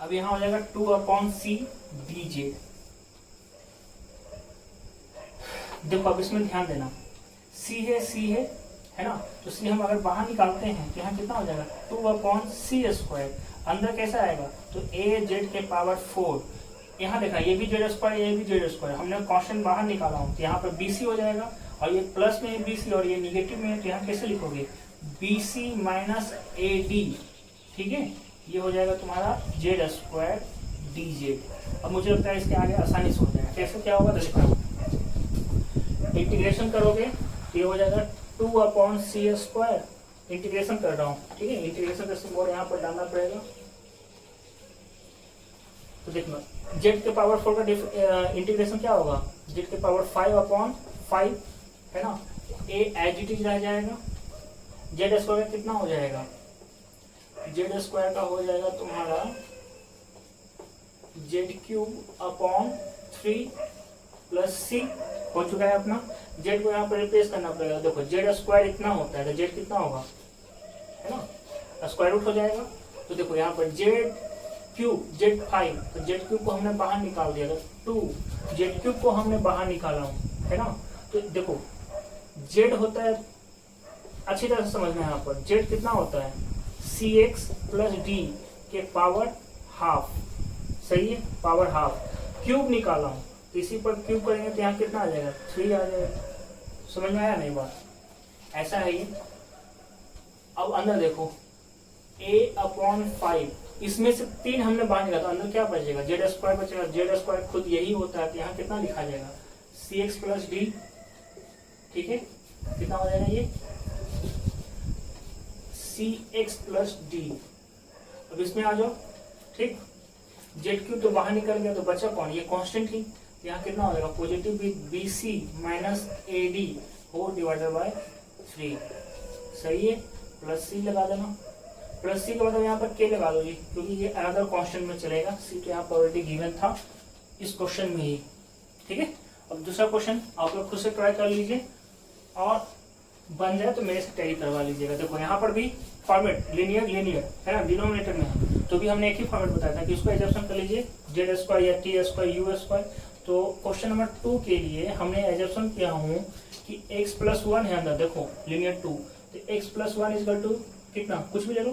Speaker 1: अब यहां हो जाएगा 2 अपॉन सी डी जेड, देखो अब इसमें ध्यान देना, सी है ना, तो सी हम अगर बाहर निकालते हैं तो यहाँ कितना हो जाएगा 2 अपॉन सी स्क्वायर, अंदर कैसा आएगा तो ए जेड के पावर 4, यहाँ देखा ये भी जेड स्क्वायर ये भी जेड स्क्वायर, हमने कांस्टेंट बाहर निकाला हूँ तो यहाँ पर बीसी हो जाएगा, और ये प्लस में बीसी और ये निगेटिव में है तो यहाँ कैसे लिखोगे बीसी माइनस ए डी, ठीक है, ये हो जाएगा तुम्हारा जेड स्क्वायर डी जेड। अब मुझे लगता है इसके आगे आसानी से हो जाएगा, कैसे क्या होगा देखो, इंटीग्रेशन करोगे तो ये हो जाएगा 2 अपॉन सी स्क्वायर, इंटीग्रेशन कर रहा हूँ, ठीक है, इंटीग्रेशन का सिंबल यहाँ पर डालना पड़ेगा, तो देखना जेड के पावर 4 का इंटीग्रेशन क्या होगा जेड के पावर 5 अपॉन 5 है ना, ए एज इट इज रह जाएगा, जेड स्क्वायर कितना हो जाएगा, जेड स्क्वायर का हो जाएगा तुम्हारा जेड क्यूब अपॉन 3 प्लस सी, हो चुका है अपना, जेड को यहाँ पर रिप्लेस करना पड़ेगा, देखो जेड स्क्वायर इतना होता है तो जेड कितना होगा, है ना, स्क्वायर रूट हो जाएगा, तो देखो यहाँ पर जेड क्यूब जेड 5, तो जेड क्यूब को हमने बाहर निकाल दिया, तो 2 जेड क्यूब को हमने बाहर निकाला हूँ, है ना, तो देखो जेड होता है, अच्छी तरह से समझना है यहाँ पर, जेड कितना होता है सी एक्स प्लस डी के पावर हाफ, सही है, पावर हाफ, क्यूब निकाला हूँ तो इसी पर क्यूब करेंगे तो यहाँ कितना आ जाएगा 3 आ जाएगा, समझ में आया नहीं बात, ऐसा है ये। अब अंदर देखो a अपॉन 5, इसमें से 3 हमने बाहर निकाला तो अंदर क्या बचेगा जेड स्क्वायर बचेगा, जेड स्क्वायर खुद यही होता है तो यहाँ कितना लिखा जाएगा सी एक्स प्लस डी, ठीक है, कितना हो जाएगा ये सी एक्स प्लस डी। अब इसमें आ जाओ, ठीक, जेड क्यूब तो बाहर निकल गया तो बचा कौन, ये कांस्टेंट ही, यहाँ कितना हो जाएगा positive b c minus a d whole divided by 3, सही है, प्लस सी लगा देना, प्लस सी का मतलब यहाँ पर के लगा दो जी, क्योंकि ये अनदर कांस्टेंट में चलेगा, सी तो यहाँ पर ऑलरेडी गिवन था इस क्वेश्चन में ही, ठीक है। अब दूसरा क्वेश्चन आप लोग खुद से ट्राई कर लीजिए और बन जाए तो मेरे से टैली करवा लीजिएगा। देखो यहाँ पर भी फॉर्मेट लीनियर है ना, डिनोमिनेटर में तो भी हमने एक ही फॉर्मेट बताया था कि इसको एजप्शन कर लीजिए जेड स्क्वायर या टी स्क्वायर यू स्क्वायर। तो क्वेश्चन नंबर 2 के लिए हमने एजप्शन किया हूँ कि x प्लस 1 है अंदर, देखो लीनियर 2, तो x प्लस 1 इजकल टू कितना, कुछ भी ले लो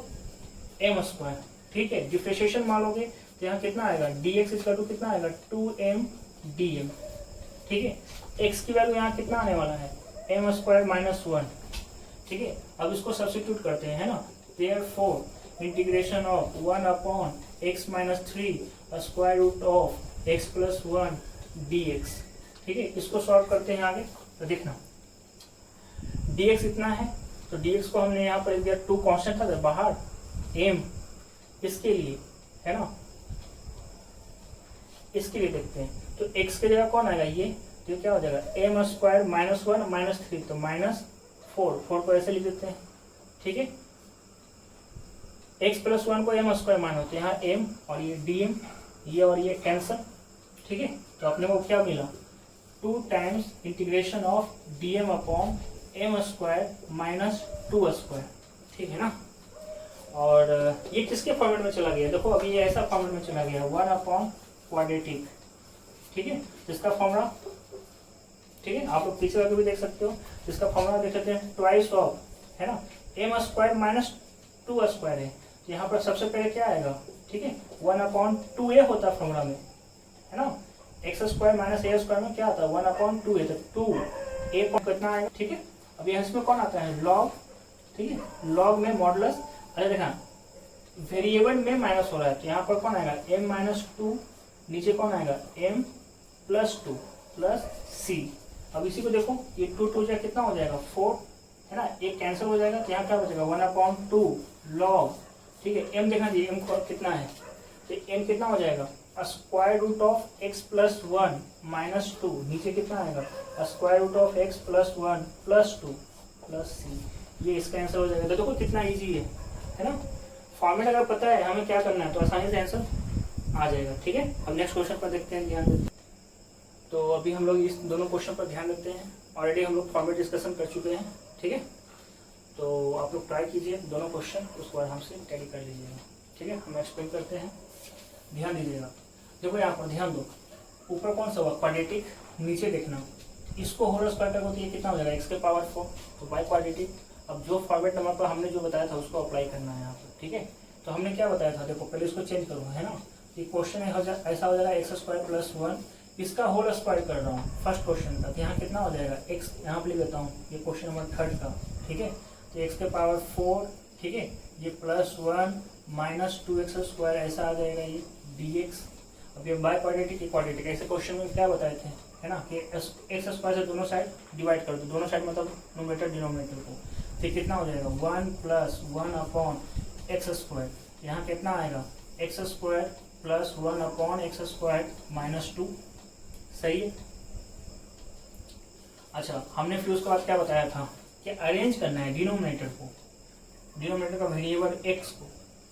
Speaker 1: m स्क्वायर, ठीक है, डिफरेंशिएशन मान लोगे तो यहाँ कितना आएगा dx इजकल टू कितना आएगा 2m dm, ठीक है, x की वैल्यू यहाँ कितना आने वाला है m स्क्वायर माइनस 1, ठीक है। अब इसको सब्स्टिट्यूट करते हैं, है ना, therefore integration of 1 upon x minus 3 square root of x plus 1 dx, ठीक है, इसको सॉल्व करते हैं आगे, तो देखना dx इतना है तो dx को हमने यहाँ पर दिया 2 कांस्टेंट था बाहर m, इसके लिए है ना, इसके लिए देखते हैं तो x की जगह कौन आएगा ये, तो क्या हो जाएगा m स्क्वायर माइनस 1 माइनस 3 तो माइनस 4 को ऐसे लिख देते हैं, ठीक है, x प्लस 1 को m स्क्वायर मान होते हैं, यहाँ m और ये dm, ये और ये कैंसल, ठीक है, तो अपने को क्या मिला 2 times integration of dm upon m square minus 2 square, ठीक है ना। और ये किसके फॉर्मेट में चला गया, देखो अभी ये ऐसा फॉर्मेट में चला गया 1 अपॉन क्वाड्रेटिक, ठीक है, जिसका फॉर्मूला, ठीक है, आप लोग पीछे करके भी देख सकते हो, जिसका फॉर्मूला देख सकते हैं ट्वाइस ऑफ, है ना, m स्क्वायर माइनस 2 स्क्वायर है, तो यहाँ पर सबसे पहले क्या आएगा, ठीक है, 1 अपॉन 2a होता है फॉर्मूला में, है ना, एक्स स्क्वायर माइनस ए स्क्वायर में क्या आता है 1 अपॉन 2a, तो 2a को कितना आएगा, ठीक है। अब यहाँ इसमें कौन आता है लॉग, ठीक है, लॉग में मॉडुलस, अरे देखा वेरिएबल में माइनस हो रहा है तो यहाँ पर कौन आएगा m माइनस 2, नीचे कौन आएगा m प्लस 2 प्लस c। अब इसी को देखो ये 2 2 कितना हो जाएगा 4, है ना, एक कैंसिल हो जाएगा तो यहाँ क्या बचेगा 1/2 लॉग, ठीक है। m देखना चाहिए, m कितना है, तो m कितना हो जाएगा square root of x plus 1 minus 2, नीचे कितना आएगा square root of x plus 1 plus 2 plus c, ये इसका आंसर हो जाएगा। तो देखो कितना इजी है ना। फॉर्मेट अगर पता है हमें क्या करना है तो आसानी से आंसर आ जाएगा, ठीक है। अब नेक्स्ट क्वेश्चन पर देखते हैं, ध्यान देते हैं। तो अभी हम लोग इस दोनों क्वेश्चन पर ध्यान देते हैं। ऑलरेडी हम लोग फॉर्मेट डिस्कशन कर चुके हैं, ठीक है। तो आप लोग ट्राई कीजिए दोनों क्वेश्चन, उसके बाद हमसे टैली कर लीजिएगा, ठीक है। हम एक्सप्लेन करते हैं, ध्यान दीजिएगा। देखो यहाँ पर ध्यान दो, ऊपर कौन सा हुआ क्वाड्रेटिक, नीचे देखना, इसको होल स्क्वायर करोगे तो ये कितना हो जाएगा x के पावर 4, तो बाई क्वाड्रेटिक। अब जो फॉर्मेट नंबर पर हमने जो बताया था उसको अप्लाई करना है यहाँ पर, ठीक है। तो हमने क्या बताया था, देखो पहले इसको चेंज करो, है ना। ये क्वेश्चन ऐसा हो जाएगा x² प्लस 1, इसका होल स्क्वायर कर रहा हूँ फर्स्ट क्वेश्चन का, तो यहाँ कितना हो जाएगा x, यहाँ पर लिख देता हूँ, ये क्वेश्चन नंबर 3 का, ठीक है। तो x के पावर 4, ठीक है, ये प्लस 1 माइनस 2x², ऐसा आ जाएगा ये dx। अब ये बाय क्वाड्रेटिक इक्वाड्रेटिक, ऐसे क्वेश्चन में क्या बताए थे, है ना, कि x² से दोनों साइड डिवाइड कर दो, दोनों साइड मतलब नोमिनेटर डिनोमिनेटर को, फिर कितना हो जाएगा 1 प्लस 1/x², यहाँ कितना आएगा x² प्लस 1/x² माइनस 2, सही है। अच्छा, हमने फिर उसके बाद क्या बताया था कि अरेंज करना है डिनोमिनेटर को, डिनोमिनेटर का वेरिएबल x को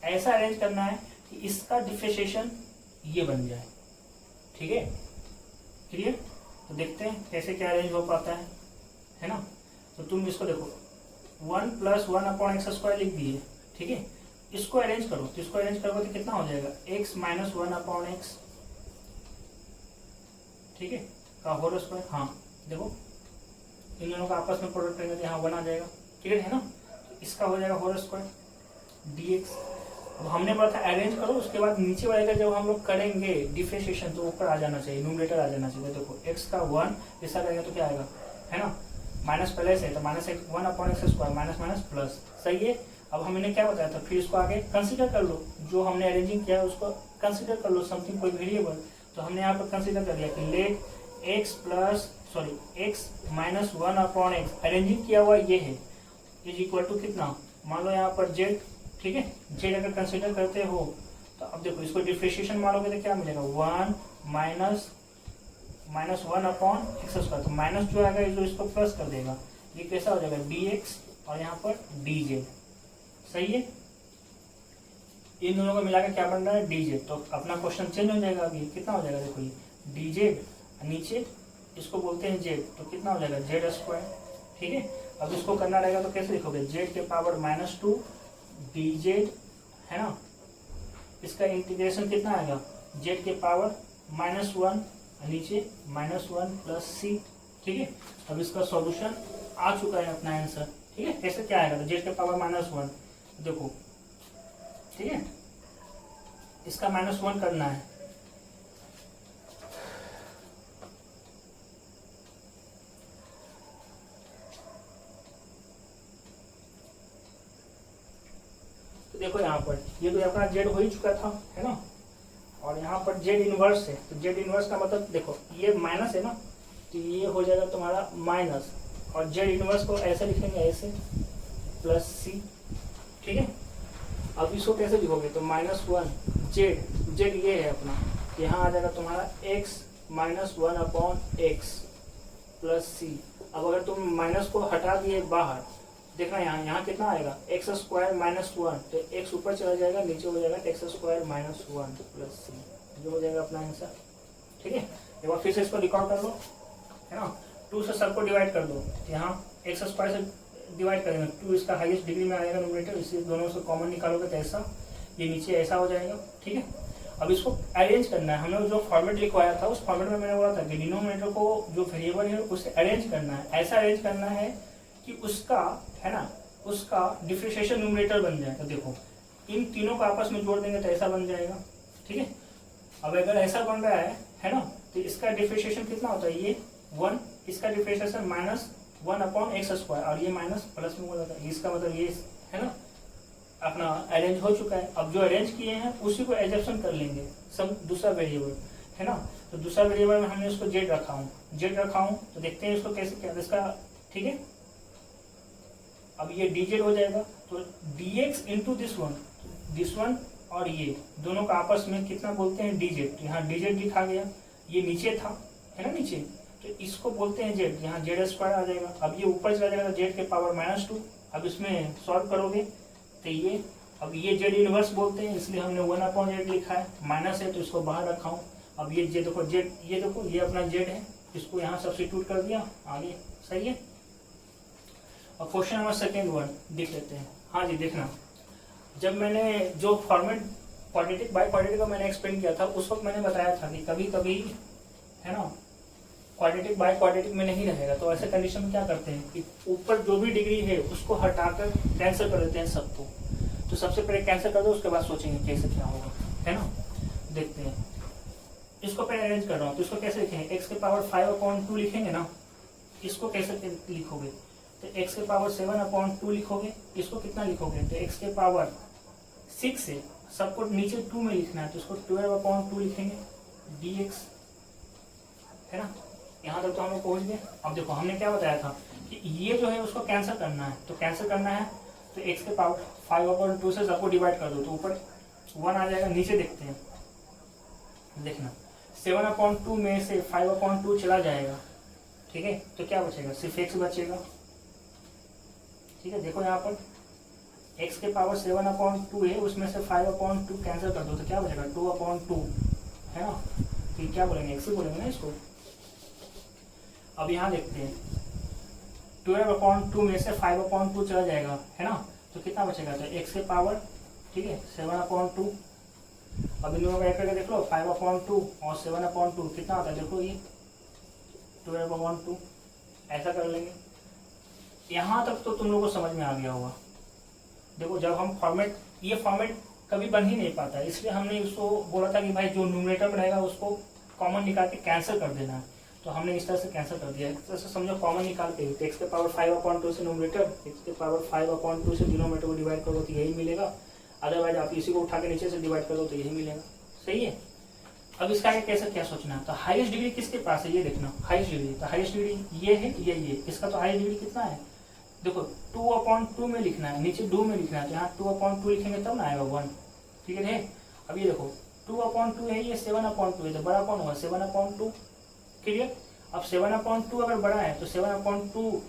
Speaker 1: ऐसा अरेंज करना है कि इसका डिफरेंशिएशन ये बन जाए, ठीक है, क्लियर। तो देखते हैं कैसे क्या अरेंज हो पाता है ना। तो तुम इसको देखो 1 प्लस 1/x² लिख दिए, ठीक है। इसको अरेंज करो, तो इसको अरेंज करोगे तो कितना हो जाएगा x माइनस 1/x, ठीक है, का होल स्क्वायर। हाँ देखो इन दोनों का आपस में प्रोडक्ट करेंगे तो यहाँ 1 आ जाएगा, क्लियर है ना। तो इसका हो जाएगा होल स्क्वायर dx। अब हमने बोला था अरेंज करो, उसके बाद नीचे वाले का जब हम लोग करेंगे डिफरेंशिएशन तो ऊपर आ जाना चाहिए, न्यूमरेटर आ जाना चाहिए। देखो x का 1 ऐसा करेंगे तो क्या आएगा, है ना, माइनस पहले से, तो minus 1/x² minus minus plus, सही है। अब हमने क्या बताया था, फिर इसको आगे कंसीडर कर लो, जो हमने अरेंजिंग किया है उसको कंसीडर कर लो, समथिंग कोई वेरिएबल। तो हमने यहाँ पर कंसीडर कर लिया कि late x minus 1/x, arranging किया हुआ ये है, इज इक्वल टू कितना, मान लो यहाँ पर z, ठीक है, z अगर कंसीडर करते हो तो अब देखो इसको डिफरेंशिएशन मारोगे तो क्या मिलेगा 1 माइनस 1/x², तो माइनस जो आएगा जो इसको प्लस कर देगा, ये कैसा हो जाएगा dx और यहाँ पर dz, सही है। इन दोनों को मिलाकर क्या बन रहा है dz, तो अपना क्वेश्चन चेंज हो जाएगा। अभी कितना हो जाएगा, देखो ये dz, नीचे इसको बोलते हैं z, तो कितना हो जाएगा z², ठीक है। अब इसको करना रहेगा तो कैसे लिखोगे, z के पावर -2 dz, है ना, इसका इंटीग्रेशन कितना आएगा z के पावर -1, नीचे -1 प्लस c, ठीक है। अब इसका सॉल्यूशन आ चुका है अपना आंसर, ठीक है। कैसे क्या आएगा, z के पावर -1, देखो, ठीक है, इसका -1 करना है, तो देखो यहाँ पर ये तो अपना z हो ही चुका था, है ना, और यहाँ पर z इनवर्स है, तो z इनवर्स का मतलब देखो ये माइनस है ना, तो ये हो जाएगा तुम्हारा माइनस, और z इनवर्स को ऐसे लिखेंगे, ऐसे प्लस c, ठीक है। अब इसको कैसे लिखोगे, तो -1 z ये है अपना, यहाँ आ जाएगा तुम्हारा x minus 1/x plus c। अब अगर तुम माइनस को हटा दिए बाहर, देखना यहाँ कितना आएगा x² -1, तो x ऊपर चला जाएगा, नीचे हो जाएगा x² -1 प्लस c, जो हो जाएगा अपना आंसर, ठीक है। एक बार फिर से इसको रिकॉर्ड कर लो, है ना, 2 से सब को डिवाइड कर दो, यहाँ x² से डिवाइड करेंगे, 2 इसका हाईएस्ट डिग्री में आएगा नोमिनेटर, इसलिए दोनों से कॉमन निकालोगे तो ऐसा, ये नीचे ऐसा हो जाएगा, ठीक है। अब इसको अरेंज करना है, हमने जो फॉर्मेट लिखवाया था उस फॉर्मेट में मैंने बोला था कि डिनोमिनेटर को जो वेरिएबल है उसे अरेंज करना है, ऐसा अरेंज करना है कि उसका, है ना, उसका डिफरेंशिएशन न्यूमरेटर बन जाए। तो देखो इन तीनों को आपस में जोड़ देंगे तो ऐसा बन जाएगा, ठीक है। अब अगर ऐसा बन रहा है ना, तो इसका डिफरेंशिएशन कितना होता है, ये 1, इसका डिफरेंशिएशन -1/x², और ये माइनस प्लस में हो जाता है, इसका मतलब ये, है ना, अपना अरेंज हो चुका है। अब जो अरेंज किए हैं उसी को एजप्शन कर लेंगे, सब दूसरा वेरिएबल, है ना। तो दूसरा वेरिएबल में हमने इसको z रखा हूँ, तो देखते हैं इसको कैसे क्या इसका, ठीक है। अब ये dz हो जाएगा, तो dx इंटू दिस वन और ये दोनों का आपस में कितना बोलते हैं dz। यहाँ dz लिखा गया, ये नीचे था है ना नीचे, तो इसको बोलते हैं z, यहाँ z स्क्वायर आ जाएगा। अब ये ऊपर चला जाएगा तो z के पावर -2। अब इसमें सॉल्व करोगे तो ये, अब ये z इनवर्स बोलते हैं, इसलिए हमने 1/z लिखा है, माइनस है तो इसको बाहर रखा हूँ। अब ये z देखो, z ये देखो, ये अपना z है, इसको यहाँ सब्स्टिट्यूट कर दिया आगे, सही है। और क्वेश्चन नंबर सेकेंड वन देख लेते हैं। हाँ जी, देखना, जब मैंने जो फॉर्मेट क्वाड्रेटिक बाय क्वाड्रेटिक का मैंने एक्सप्लेन किया था, उस वक्त मैंने बताया था कि कभी कभी है ना क्वाड्रेटिक बाय क्वाड्रेटिक में नहीं रहेगा, तो ऐसे कंडीशन में क्या करते हैं कि ऊपर जो भी डिग्री है उसको हटाकर कैंसिल कर देते हैं सबको। तो सबसे पहले कैंसिल कर दो, उसके बाद सोचेंगे कैसे क्या होगा, है ना। देखते हैं, इसको पहले अरेंज कर रहा हूँ, तो इसको कैसे लिखेंगे, x के पावर 5/2 लिखेंगे ना। इसको कैसे लिखोगे, तो x के पावर 7/2 लिखोगे। इसको कितना लिखोगे, तो x के पावर 6 से सबको नीचे 2 में लिखना है, तो इसको 12/2 लिखेंगे dx, है ना। यहाँ तक तो हम लोग पहुंच गए। अब देखो, हमने क्या बताया था कि ये जो है उसको कैंसिल करना है, तो कैंसिल करना है तो x के पावर 5/2 से सबको डिवाइड कर दो, तो ऊपर 1 आ जाएगा। नीचे देखते हैं, देखना 7/2 में से 5/2 चला जाएगा, ठीक है, तो क्या बचेगा, सिर्फ x बचेगा, ठीक है। देखो यहाँ पर x के पावर 7/2 है, उसमें से 5/2 कैंसिल कर दो, तो क्या बचेगा 2/2, है ना। तो क्या बोलेंगे, x ही बोलेंगे ना इसको। अब यहाँ देखते हैं, 12/2 में से 5/2 चला जाएगा, है ना, तो कितना बचेगा, तो x के पावर, ठीक है, 7/2। अब इन दोनों का एक करके देख लो, 5/2 और 7/2 कितना आता है, देखो ये 12/2, ऐसा कर लेंगे। यहाँ तक तो तुम लोगों को समझ में आ गया होगा। देखो, जब हम फॉर्मेट, ये फॉर्मेट कभी बन ही नहीं पाता, इसलिए हमने उसको बोला था कि भाई जो न्यूमरेटर में रहेगा उसको कॉमन निकाल के कैंसिल कर देना है, तो हमने इस तरह से कैंसिल कर दिया। इस तरह से समझो, कॉमन निकाल के x के पावर 5/2 से न्यूमरेटर, x के पावर 5/2 से डिनोमिनेटर को डिवाइड करो तो यही मिलेगा, अदरवाइज आप इसी को उठा के नीचे से डिवाइड करो तो यही मिलेगा, सही है। अब इसका आगे कैसे क्या सोचना है, तो हाईएस्ट डिग्री किसके पास है, ये देखना, हाईएस्ट डिग्री, तो हाईएस्ट डिग्री ये है, ये इसका तो हाईएस्ट डिग्री कितना है, देखो 2/2 में लिखना है, नीचे 2 में लिखना है, तो यहाँ 2/2 लिखेंगे तब ना आएगा 1, ठीक है। अब ये देखो 2/2 है, ये 7/2 है, तो बड़ा कौन होगा 7/2, क्लियर। अब 7/2 अगर बड़ा है तो 7/2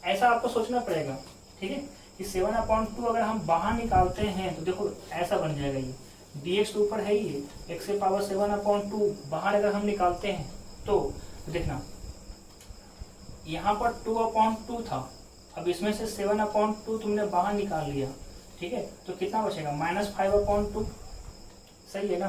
Speaker 1: ऐसा आपको सोचना पड़ेगा, ठीक है, कि 7/2 अगर हम बाहर निकालते हैं तो देखो ऐसा बन जाएगा, ये dx तो ऊपर है ही, x के पावर 7/2 बाहर अगर हम निकालते हैं तो देखना यहाँ पर 2/2 था, अब इसमें से 7/2 तुमने बाहर निकाल लिया, ठीक है, तो कितना बचेगा -5/2, सही है ना।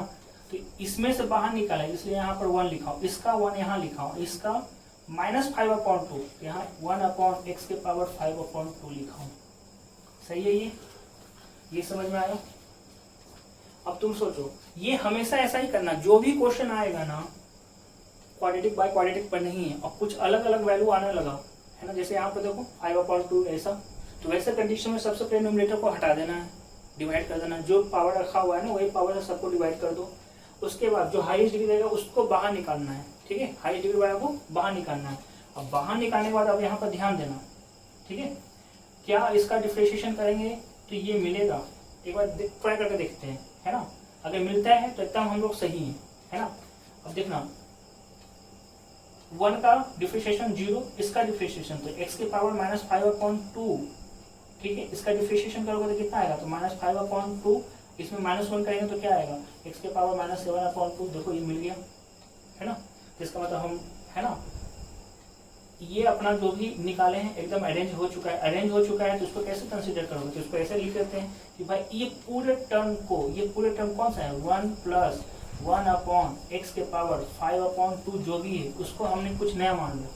Speaker 1: तो इसमें से बाहर निकाला इसलिए यहाँ पर 1 लिखा हूँ, इसका 1 यहाँ लिखा हूँ, इसका -5/2, यहाँ 1/x के पावर 5/2 लिखा हूँ, सही है। ये समझ में आया। अब तुम सोचो, ये हमेशा ऐसा ही करना, जो भी क्वेश्चन आएगा ना क्वाड्रेटिक बाय क्वाड्रेटिक पर नहीं है और कुछ अलग अलग वैल्यू आने लगा, है ना, जैसे यहाँ पर देखो 5/2 ऐसा, तो वैसे कंडीशन में सबसे पहले न्यूमरेटर को हटा देना है, डिवाइड कर देना, जो पावर रखा हुआ है ना वही पावर से सबको डिवाइड कर दो। उसके बाद जो हाईएस्ट डिग्री रहेगा उसको बाहर निकालना है, ठीक है, हाईएस्ट डिग्री वाला को बाहर निकालना है। अब बाहर निकालने के बाद अब यहाँ पर ध्यान देना, ठीक है, क्या इसका डिफरेंशिएशन करेंगे तो ये मिलेगा, एक बार ट्राई करके देखते हैं, है ना। अगर मिलता है तो एकदम हम लोग सही है ना। अब देखना 1 का डिफरेंशिएशन 0, इसका डिफरेंशिएशन तो x के पावर -5/2, ठीक है, इसका डिफरेंशिएशन करोगे तो कितना आएगा, तो -5/2, इसमें -1 करेंगे तो क्या आएगा, x के पावर -7/2, देखो ये मिल गया, है ना। इसका मतलब हम, है ना, ये अपना जो भी निकाले हैं एकदम अरेंज हो चुका है, अरेंज हो चुका है, तो इसको कैसे कंसीडर करोगे, तो इसको ऐसे लिख देते हैं कि भाई ये पूरे टर्म कौन सा है, 1 + 1/x के पावर 5/2 जो भी है उसको हमने कुछ नया मान लिया,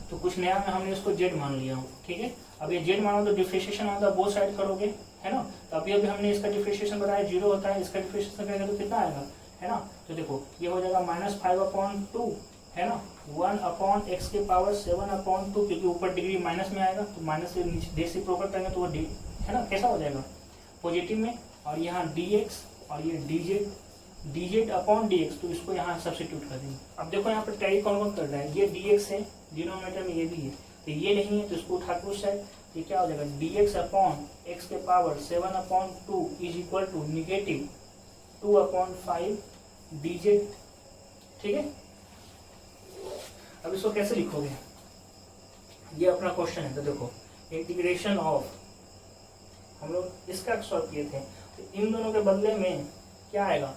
Speaker 1: तो कुछ नया में हमने इसको z मान लिया, ठीक है। अब ये z मानो तो डिफरेंशिएशन होता है, बोथ साइड करोगे, है ना। तो अभी हमने इसका डिफरेंशिएशन बताया 0 होता है, इसका डिफरेंशिएशन करेंगे तो कितना आएगा, है ना। तो देखो ये हो जाएगा -5/2, है ना, 1/x के पावर 7/2, क्योंकि ऊपर डिग्री माइनस में आएगा तो माइनस से नीचे रेसिप्रोकल करेंगे तो वो है ना कैसा हो जाएगा पॉजिटिव में, और यहाँ dx और ये dz/dx, तो इसको यहाँ सब्स्टिट्यूट कर देंगे। अब देखो यहाँ पर कैरी कौन कर रहा है, ये dx है, डिनोमिनेटर में ये भी है, तो ये नहीं है तो इसको उठा के उस साइड, ये क्या हो जाएगा dx अपॉन एक्स के power 7/2 is equal to negative 2/5 dz। ठीक है, अब इसको कैसे लिखोगे, ये अपना क्वेश्चन है। तो देखो इंटीग्रेशन ऑफ, हम लोग इसका सॉल्व किए थे, तो इन दोनों के बदले में क्या आएगा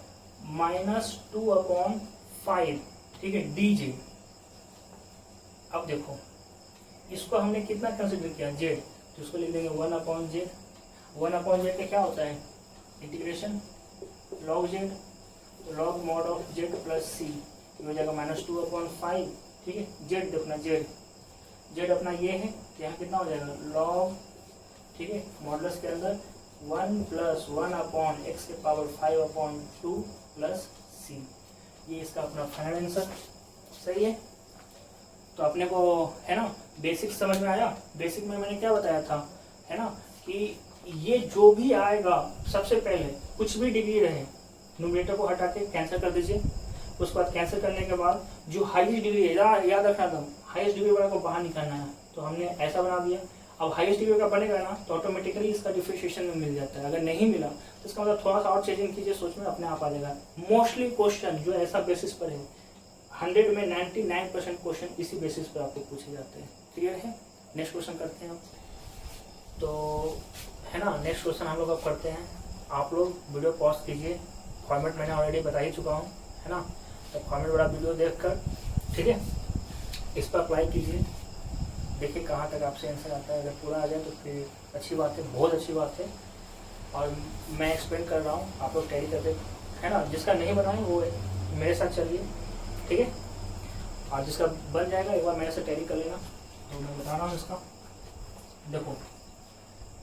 Speaker 1: -2/5, ठीक है, dz। अब देखो इसको हमने कितना कंसिडर किया z, तो इसको लिख देंगे 1/z। 1/z का क्या होता है इंटीग्रेशन log z, तो log mod of z plus c हो जाएगा -2/5। ठीक है, z देखना, z अपना ये है, तो यहाँ कितना हो जाएगा log, ठीक है, मॉडुलस के अंदर 1 + 1/x के पावर 5/2 प्लस c। ये इसका अपना फाइनल आंसर। सही है, तो अपने को है ना बेसिक समझ में आया। बेसिक में मैंने क्या बताया था, है ना, कि ये जो भी आएगा सबसे पहले कुछ भी डिग्री रहे न्यूमरेटर को हटा के कैंसिल कर दीजिए। उसके बाद कैंसिल करने के बाद जो हाईएस्ट डिग्री है, याद रखना था, हाईएस्ट डिग्री वाला को बाहर निकालना है। तो हमने ऐसा बना दिया। अब हाईएस्ट डिग्री का बनेगा ना तो ऑटोमेटिकली इसका डिफरेंशिएशन में मिल जाता है। अगर नहीं मिला तो इसका मतलब थोड़ा सा और चेंजिंग कीजिए, सोच में अपने आप आ जाएगा। मोस्टली क्वेश्चन जो ऐसा बेसिस पर है 100 में 99% क्वेश्चन इसी बेसिस पर आपको पूछे जाते हैं। क्लियर है, नेक्स्ट क्वेश्चन करते हैं हम। तो है ना, नेक्स्ट क्वेश्चन हम लोग अब करते हैं। आप लोग वीडियो पॉज कीजिए, फॉर्मेट मैंने ऑलरेडी बता ही चुका हूँ, है ना, तो फॉर्मेट वाला वीडियो देखकर, ठीक है, इस पर अप्लाई कीजिए, देखिए कहाँ तक आपसे आंसर आता है। अगर पूरा आ जाए तो फिर अच्छी बात है, बहुत अच्छी बात है। और मैं एक्सप्लेन कर रहा हूँ, आप लोग टैली करते, है ना, जिसका नहीं बनाए वो मेरे साथ चलिए, ठीक है, और जिसका बन जाएगा एक बार मेरे से टैली कर लेना। तो मैं बता रहा हूँ इसका, देखो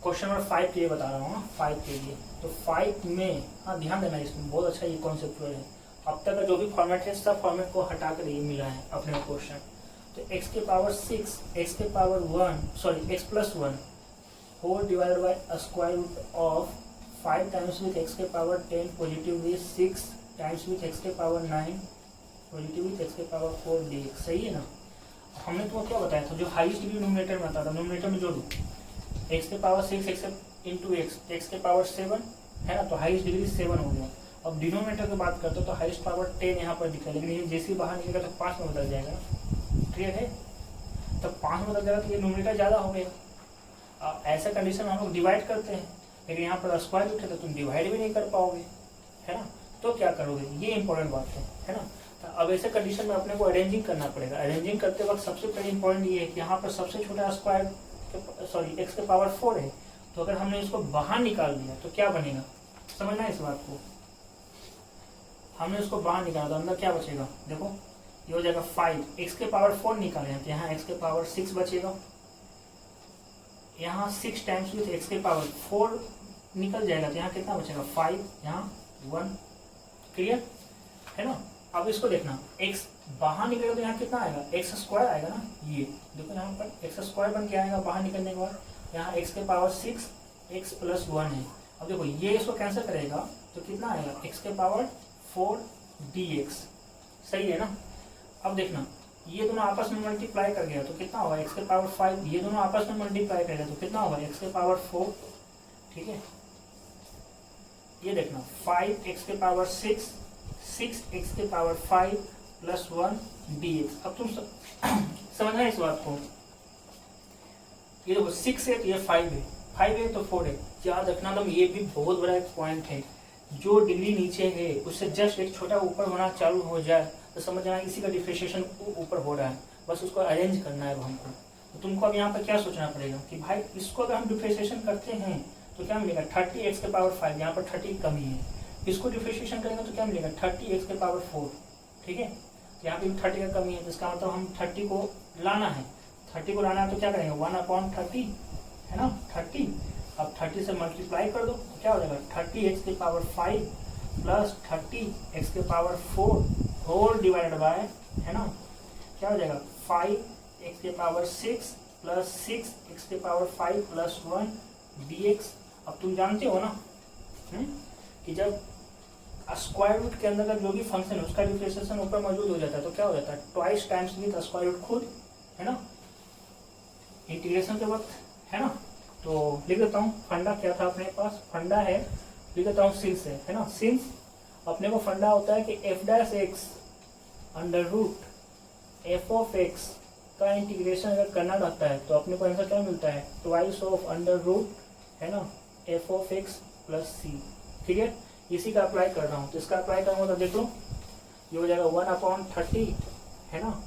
Speaker 1: क्वेश्चन नंबर 5 के लिए बता रहा हूँ ना, 5 के लिए। तो 5 में हाँ ध्यान देना, इसमें बहुत अच्छा ये कॉन्सेप्चुअल है। अब तक का जो भी फॉर्मेट है सब फॉर्मेट को हटा कर ये मिला है अपने क्वेश्चन। तो x के पावर 6, x के power 1, sorry x + 1 whole divided by square root of 5 times with x के power 10 positive with 6 times with x के पावर 9 पॉजिटिव विथ x के पावर 4 dx। सही है ना। हमने तुमको क्या बताया था, जो हाईएस्ट डिग्री न्यूमरेटर में आता था, न्यूमरेटर में जोड़ो x के पावर 6 x के पावर 7, है ना, तो हाईएस्ट डिग्री 7 हो गया। अब डिनोमिनेटर की बात करते हो तो हाईएस्ट पावर 10 यहाँ पर दिखा है, लेकिन ये जैसे बाहर निकलेगा तो 5 में बदल जाएगा। क्लियर है, तो 5 में बदल जाएगा तो ये न्यूमरेटर ज़्यादा हो गया। ऐसा कंडीशन में हम लोग डिवाइड करते हैं, लेकिन यहाँ पर स्क्वायर रूट है तो तुम डिवाइड भी नहीं कर पाओगे, है ना। तो क्या करोगे, ये इंपॉर्टेंट बात है ना। तो अब ऐसे कंडीशन में अपने को अरेंजिंग करना पड़ेगा। अरेंजिंग करते वक्त सबसे पहले इंपॉर्टेंट ये है कि यहाँ पर सबसे छोटा स्क्वायर, सॉरी x के पावर 4 है, तो अगर हमने इसको बाहर निकाल दिया तो क्या बनेगा, समझना है इस बात को। हमने इसको बाहर निकाला तो अंदर क्या बचेगा, देखो ये हो जाएगा 5, x के पावर 4 निकाले हैं तो यहाँ x के पावर 6 बचेगा। यहाँ 6 टाइम्स विथ x के पावर 4 निकल जाएगा तो यहाँ कितना बचेगा 5, यहाँ 1। क्लियर है ना। अब इसको देखना, x बाहर निकलेगा तो यहाँ कितना आएगा, x² आएगा ना। ये देखो यहाँ पर x² बन के आएगा बाहर निकलने के बाद। यहाँ x के पावर 6 x + 1 है। अब देखो ये इसको कैंसिल करेगा तो कितना आएगा, x के पावर 4 dx। सही है ना। अब देखना ये दोनों आपस में मल्टीप्लाई कर गया तो कितना होगा, x के पावर 5, ये दोनों आपस में मल्टीप्लाई करेगा तो कितना होगा, x के पावर 4। ठीक है, ये देखना 5x के पावर 6 6x के पावर 5 + 1 dx। अब तुम समझना इस बात को। ये देखो 6 है तो ये 5 है, 5 है तो 4 है। याद रखना तुम, ये भी बहुत बड़ा एक पॉइंट है। जो डिग्री नीचे है उससे जस्ट एक छोटा ऊपर होना चालू हो जाए तो समझना इसी का डिफरेंशिएशन ऊपर हो रहा है, बस उसको अरेंज करना है हमको। तो तुमको अब यहाँ पर क्या सोचना पड़ेगा कि भाई इसको अगर हम डिफरेंशिएशन करते हैं तो क्या मिलेगा, 30x के पावर 5, यहाँ पर 30 कमी है। इसको डिफरेंशिएशन करेंगे तो क्या मिलेगा, 30x के पावर 4। ठीक है, तो यहाँ पे 30 का कमी है तो इसका मतलब हम 30 को लाना है। 30 को लाना है तो क्या करेंगे, 1/30 है ना, 30। अब 30 से मल्टीप्लाई कर दो तो क्या हो जाएगा, 30x के पावर 5 + 30x के पावर 4 होल डिवाइड बाय, है ना, क्या हो जाएगा 5x के पावर 6 + 6x के पावर 5 + 1 dx। अब तुम जानते हो ना कि जब स्क्वायर रूट के अंदर का जो भी फंक्शन है उसका डिफरेंशिएशन ऊपर मौजूद हो जाता है तो क्या हो जाता है, twice times with square root खुद, है ना। इंटीग्रेशन के वक्त, है ना। तो लिख देता हूँ फंडा क्या था अपने पास, फंडा है, लिख देता हूँ सिंस है ना। सिंस अपने को फंडा होता है कि f dash x under root f of x का इंटीग्रेशन अगर करना रहता है तो अपने को आंसर क्या मिलता है, ट्वाइस ऑफ अंडर रूट है ना एफ ऑफ एक्स प्लस सी। ठीक है, इसी का अप्लाई कर रहा हूँ। तो इसका अप्लाई करूँगा तो देख लो ये हो जाएगा 1/30 है ना।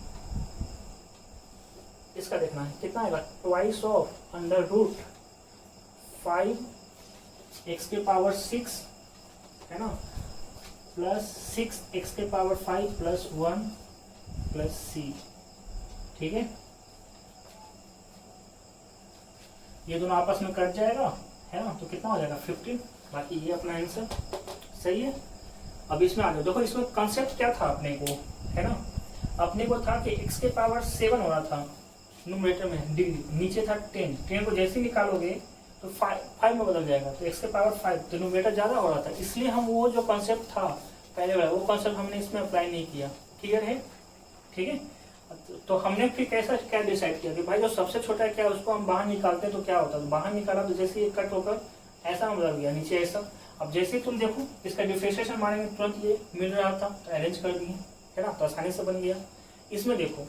Speaker 1: इसका देखना है कितना आएगा, twice of under root 5 x के पावर 6 है ना प्लस 6 एक्स के पावर 5 प्लस 1 प्लस सी। ठीक है, ये दोनों आपस में कट जाएगा है ना, तो कितना हो जाएगा 15। बाकी ये अपना आंसर सही है। अब इसमें आ जाओ, देखो इसमें कॉन्सेप्ट क्या था अपने को है ना, अपने को था कि x के पावर 7 हो रहा था न्यूमरेटर में, डिग्री नीचे था 10 को जैसे ही निकालोगे तो 5 में बदल जाएगा, तो x के पावर 5 तो न्यूमरेटर ज्यादा हो रहा था, इसलिए हम वो जो कॉन्सेप्ट था पहले वाला वो कॉन्सेप्ट हमने इसमें अप्लाई नहीं किया। क्लियर है, ठीक है। तो हमने फिर कैसा क्या डिसाइड किया कि भाई जो सबसे छोटा है क्या उसको हम बाहर निकालते तो क्या होता है, तो बाहर निकाला तो जैसे ये कट होकर ऐसा बदल गया नीचे ऐसा। अब जैसे ही तुम देखो इसका डिफरेंशिएशन मारेंगे तुरंत ये मिल रहा था तो अरेंज कर दिए है ना, तो आसानी से बन गया। इसमें देखो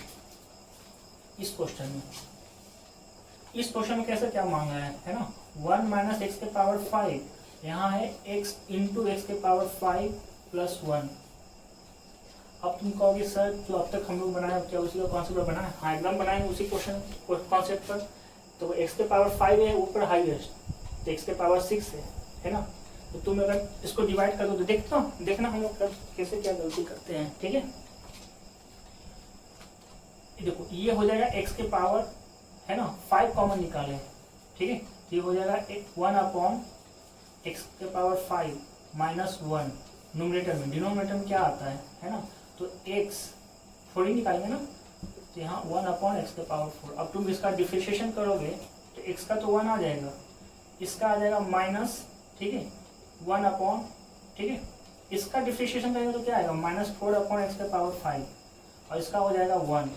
Speaker 1: इस क्वेश्चन में कैसे क्या मांगा है ना, 1 माइनस एक्स के पावर 5, यहाँ है x इंटू एक्स के पावर 5 प्लस 1। अब तुम कहोगे सर जो अब तक हम लोग बनाए क्या उसी का कॉन्सेप्ट पर बनाए, हाँ एकदम बनाएंगे उसी क्वेश्चन कॉन्सेप्ट पर। तो x के पावर 5 है ऊपर हाईएस्ट, तो x के पावर 6 है ना, तो तुम अगर इसको डिवाइड कर दो तो देखना हम लोग कैसे क्या गलती करते हैं। ठीक है, देखो ये हो जाएगा x के पावर है ना 5 कॉमन निकाले, ठीक है, ये हो जाएगा 1/x के पावर 5 माइनस 1 न्यूमरेटर में, डिनोमिनेटर में क्या आता है ना, तो x थोड़ी निकालेंगे ना, तो यहाँ 1/x के पावर 4। अब तुम इसका डिफरेंशिएशन करोगे तो x का तो 1 आ जाएगा, इसका आ जाएगा माइनस, ठीक है 1/, ठीक है, इसका डिफरेंशिएशन करेंगे तो क्या आएगा -4/x के पावर 5 और इसका हो जाएगा 1।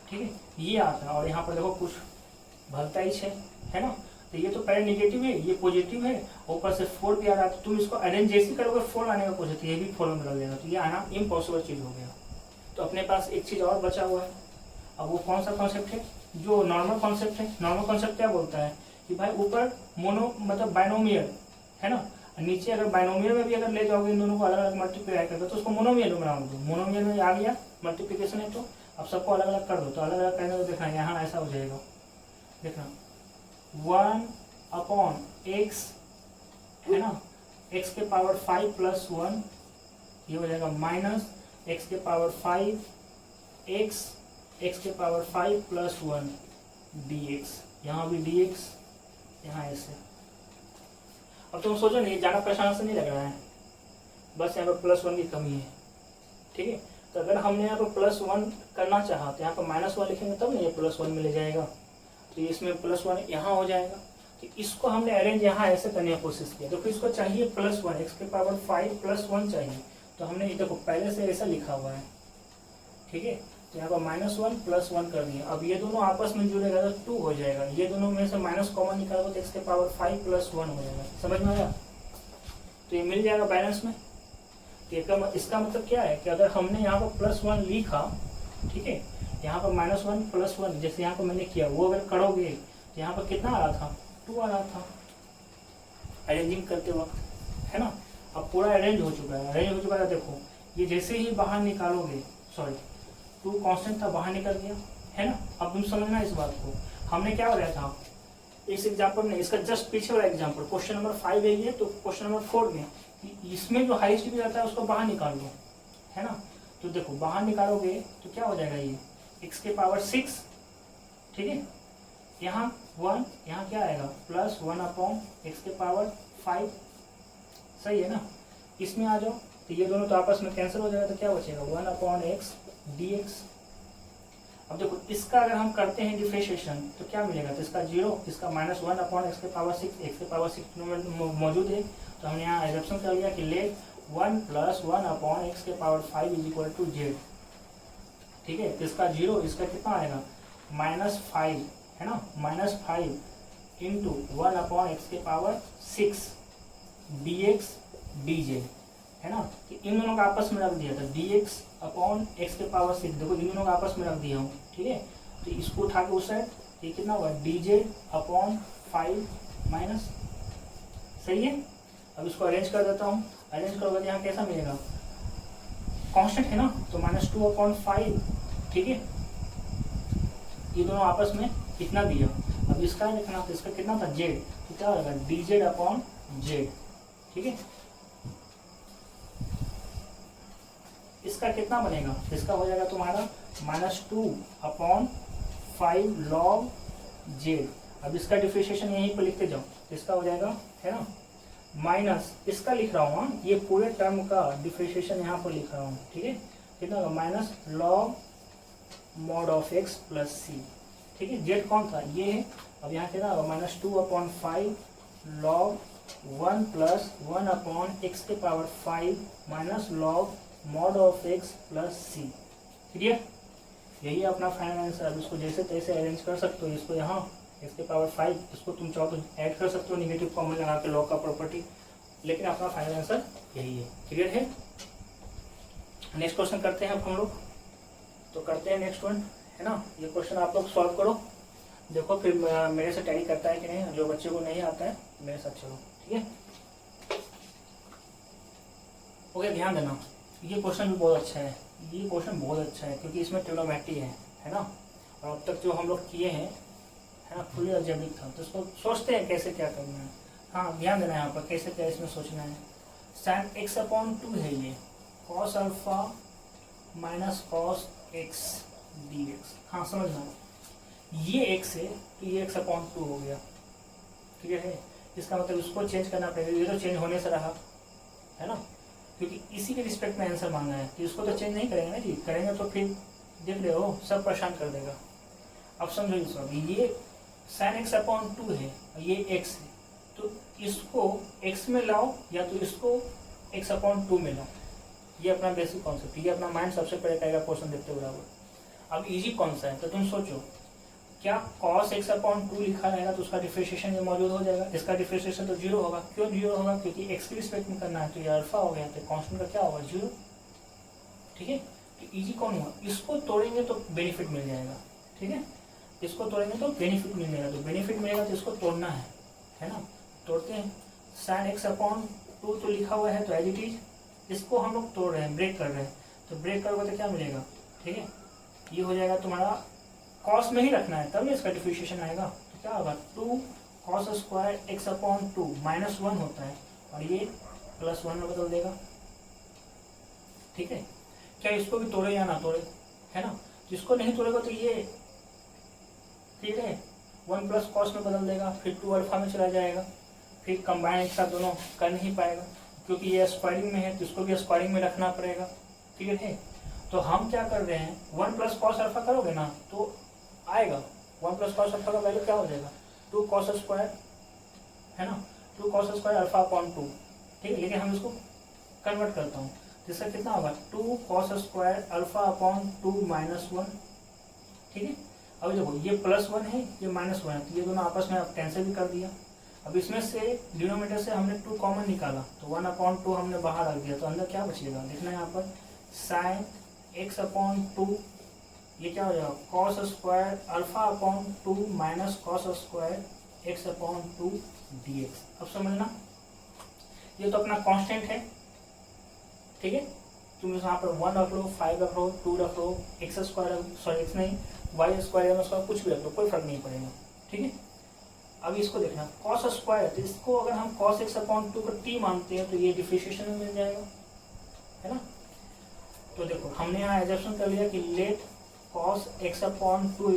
Speaker 1: ठीक है, ये आता है और यहाँ पर देखो कुछ भलता ही है ना, तो ये तो पहले नेगेटिव है ये पॉजिटिव है, ऊपर से 4 भी आ रहा है, तो तुम इसको अरेंज जैसे करोगे 4 आने का कोशिश, ये भी 4 में बदल जाएगा, तो ये आना इम्पॉसिबल चीज हो गया। तो अपने पास एक चीज और बचा हुआ है, अब वो कौन सा कॉन्सेप्ट है, जो नॉर्मल कॉन्सेप्ट है। नॉर्मल कॉन्सेप्ट क्या बोलता है कि भाई ऊपर मोनो मतलब बाइनोमियल है ना, नीचे अगर बाइनोमियल में भी अगर ले जाओगे इन दोनों को अलग अलग मल्टीप्लाई करके तो उसको मोनोमियल में बना दो। मोनोमियल में आ गया मल्टीप्लिकेशन है, तो अब सबको अलग अलग कर दो, तो अलग अलग करने को देखना यहाँ ऐसा हो जाएगा, देखना 1/x है ना x के पावर 5 प्लस 1, ये हो जाएगा माइनस x के पावर 5 x के पावर 5 प्लस 1 dx, यहाँ भी dx यहाँ ऐसे। अब तुम सोचो नहीं ज्यादा परेशान से नहीं लग रहा है, बस यहाँ पर +1 की कमी है। ठीक है, तो अगर हमने यहाँ पर +1 करना चाहा तो यहाँ पर -1 लिखेंगे तब ना ये +1 में ले जाएगा, तो इसमें +1 यहाँ हो जाएगा। तो इसको हमने अरेंज यहाँ ऐसे करने की कोशिश किया, तो फिर इसको चाहिए +1 x के पावर 5 प्लस 1 चाहिए, तो हमने देखो पहले से ऐसा लिखा हुआ है। ठीक है, तो यहाँ पर -1 प्लस 1 कर दिया। अब ये दोनों आपस में जुड़ेगा तो 2 हो जाएगा, ये दोनों में से माइनस कॉमन निकालो तो x के पावर 5 प्लस 1 हो जाएगा। समझ में आया, तो ये मिल जाएगा बैलेंस में। तो इसका मतलब क्या है कि अगर हमने यहाँ पर +1 लिखा, ठीक है, यहाँ पर -1 प्लस 1 जैसे यहाँ पर मैंने किया, वो अगर करोगे तो यहाँ पर कितना आ रहा था 2 आ रहा था अरेंजिंग करते वक्त, है ना। अब पूरा अरेंज हो चुका है, देखो ये जैसे ही बाहर निकालोगे, सॉरी 2 कांस्टेंट था बाहर निकल गया, है ना। अब तुम समझना इस बात को, हमने क्या हो रहा था इस एग्जाम्पल में, इसका जस्ट पीछे वाला एग्जाम्पल क्वेश्चन नंबर 5 है ये, तो क्वेश्चन नंबर 4 में इसमें जो हाईएस्ट भी रहता है उसको बाहर निकाल लो, है ना। तो देखो बाहर निकालोगे तो क्या हो जाएगा, ये x के पावर 6, ठीक है, यहाँ 1, यहाँ क्या आएगा +1/x के पावर 5, सही है ना। इसमें आ जाओ तो ये दोनों तो आपस में कैंसिल हो जाएगा, तो क्या बचेगा 1/x dx। अब देखो इसका अगर हम करते हैं डिफरेंशिएशन तो क्या मिलेगा, तो इसका 0, इसका -1/x के पावर 6, x के पावर 6 मौजूद है, तो हमने यहाँ एजम्पशन कर लिया कि लेट 1 + 1/x के पावर 5 = z। ठीक है, तो इसका 0, इसका कितना आएगा -5, है ना, -5 इंटू 1/x⁶ dx dz, है ना। कि इन दोनों का आपस में रख दिया था dx/x⁶। देखो इन दोनों का आपस में रख दिया हूँ, ठीक है। तो इसको उठा के उस साइड, ये कितना होगा dz/5 माइनस, सही है। अब इसको अरेंज कर देता हूँ। अरेंज करोगे तो यहाँ कैसा मिलेगा, कांस्टेंट है ना, तो -2/5, ठीक है। ये दोनों आपस में कितना दिया, अब इसका लिखना, तो इसका कितना था z, तो क्या होगा dz/z, ठीक है। इसका कितना बनेगा, इसका हो जाएगा तुम्हारा -2/5 log z। अब इसका डिफरेंशिएशन यहीं पर लिखते जाओ, इसका हो जाएगा, है ना, माइनस इसका लिख रहा हूँ, ये पूरे टर्म का डिफरेंशिएशन यहाँ पर लिख रहा हूँ, ठीक है। कितना होगा minus log mod of x plus c, ठीक है। z कौन था, ये है। अब यहाँ कितना होगा -2/5 log 1 plus 1/x⁵ minus log mod of x plus c, clear. यही अपना फाइनल आंसर। अब इसको जैसे तैसे अरेंज कर सकते हो, इसको यहाँ x⁵, इसको तुम चाहो तो ऐड कर सकते हो निगेटिव कॉमन लगा के लॉग का प्रॉपर्टी, लेकिन अपना फाइनल आंसर यही है, क्लियर है। नेक्स्ट क्वेश्चन करते हैं अब हम लोग, तो करते हैं नेक्स्ट वन, है ना। ये क्वेश्चन आप लोग सॉल्व करो, देखो फिर मेरे से टैली करता है कि नहीं। जो बच्चे को नहीं आता है मेरे साथ चलो, ठीक है। ओके, ध्यान देना, ये क्वेश्चन भी बहुत अच्छा है, ये क्वेश्चन बहुत अच्छा है क्योंकि इसमें ट्रिग्नोमेट्री है ना। और अब तक जो हम लोग किए हैं, है ना, फुली अलजेब्रिक था, तो इसको सोचते हैं कैसे क्या करना है। हाँ, ध्यान देना यहाँ पर कैसे क्या इसमें सोचना है। sin x/2 है ये, cos alpha minus cos x dx। हाँ, समझना, ये x है तो ये x/2 हो गया, क्लियर है। इसका मतलब इसको चेंज करना पड़ेगा, ये तो चेंज होने से रहा, है ना, क्योंकि इसी के रिस्पेक्ट में आंसर मांगा है, तो इसको तो चेंज नहीं करेंगे ना जी। करेंगे तो फिर देख रहे हो सब परेशान कर देगा। अब समझो इसको, ये sin x/2 है, ये x है, तो इसको x में लाओ या तो इसको x/2 में लाओ। ये अपना बेसिक कॉन्सेप्ट, ये अपना माइंड सबसे पहले कहेगा क्वेश्चन देखते बराबर। अब इजी कौन सा है, तो तुम सोचो, क्या cos x/2 लिखा रहेगा तो उसका डिफरेंशिएशन ये मौजूद हो जाएगा। इसका डिफरेंशिएशन तो 0 होगा। क्यों 0 होगा, क्योंकि x के रिस्पेक्ट में करना है, तो ये अल्फा हो गया, तो कांस्टेंट का क्या होगा 0, ठीक है। तो इजी कौन हुआ, इसको तोड़ेंगे तो बेनिफिट मिल जाएगा, ठीक है। इसको तोड़ेंगे तो बेनिफिट मिल जाएगा, तो बेनिफिट मिलेगा तो इसको तोड़ना है ना। तोड़ते हैं, sin x/2 तो लिखा हुआ है तो एज इट इज, इसको हम लोग तोड़ रहे हैं, ब्रेक कर रहे हैं, तो ब्रेक करोगे तो क्या मिलेगा, ठीक है। ये हो जाएगा तुम्हारा, कॉस में ही रखना है तब इसका डिफरेंशिएशन आएगा, तो क्या होगा 2 cos² x/2 -1 होता है, और ये +1 में बदल देगा, ठीक है। क्या इसको भी तोड़े या ना तोड़े, है ना। जिसको नहीं तोड़ेगा तो ये, ठीक है, 1 प्लस कॉस में बदल देगा, फिर 2 अल्फा में चला जाएगा, फिर कंबाइन एक साथ दोनों कर नहीं पाएगा, क्योंकि ये स्क्वायरिंग में है तो इसको भी स्क्वायरिंग में रखना पड़ेगा, क्लियर है। तो हम क्या कर रहे हैं, 1 प्लस कॉस अल्फा करोगे ना तो आएगा 1 प्लस कॉस अल्फा का वैल्यू क्या हो जाएगा 2 cos², है ना, 2 cos² अल्फा/2, ठीक है। लेकिन हम इसको कन्वर्ट करता हूँ, जिसका कितना होगा 2 cos² अल्फा/2 -1, ठीक है। अब देखो ये +1 है, ये -1 है, तो ये दोनों आपस में अब कैंसिल भी कर दिया। अब इसमें से डिनोमिनेटर से हमने 2 कॉमन निकाला, तो 1/2 हमने बाहर रख दिया, तो अंदर क्या बचेगा, देखना यहाँ पर sin x/2, ये क्या हो जाएगा cos² अल्फा/2 minus cos² x/2 dx। अब समझना, ये तो अपना कांस्टेंट है, ठीक है। तुम यहाँ पर 1 रख लो, 5 रख लो, 2 रख लो, x² सॉरी x नहीं y² कुछ भी रख लो, कोई फर्क नहीं पड़ेगा, ठीक है। अब इसको देखना cos², तो इसको अगर हम cos x/2 को t मानते हैं तो ये डिफरेंशिएशन में मिल जाएगा, है ना। तो देखो हमने यहाँ एजम्पशन कर लिया कि लेट cos x/2 =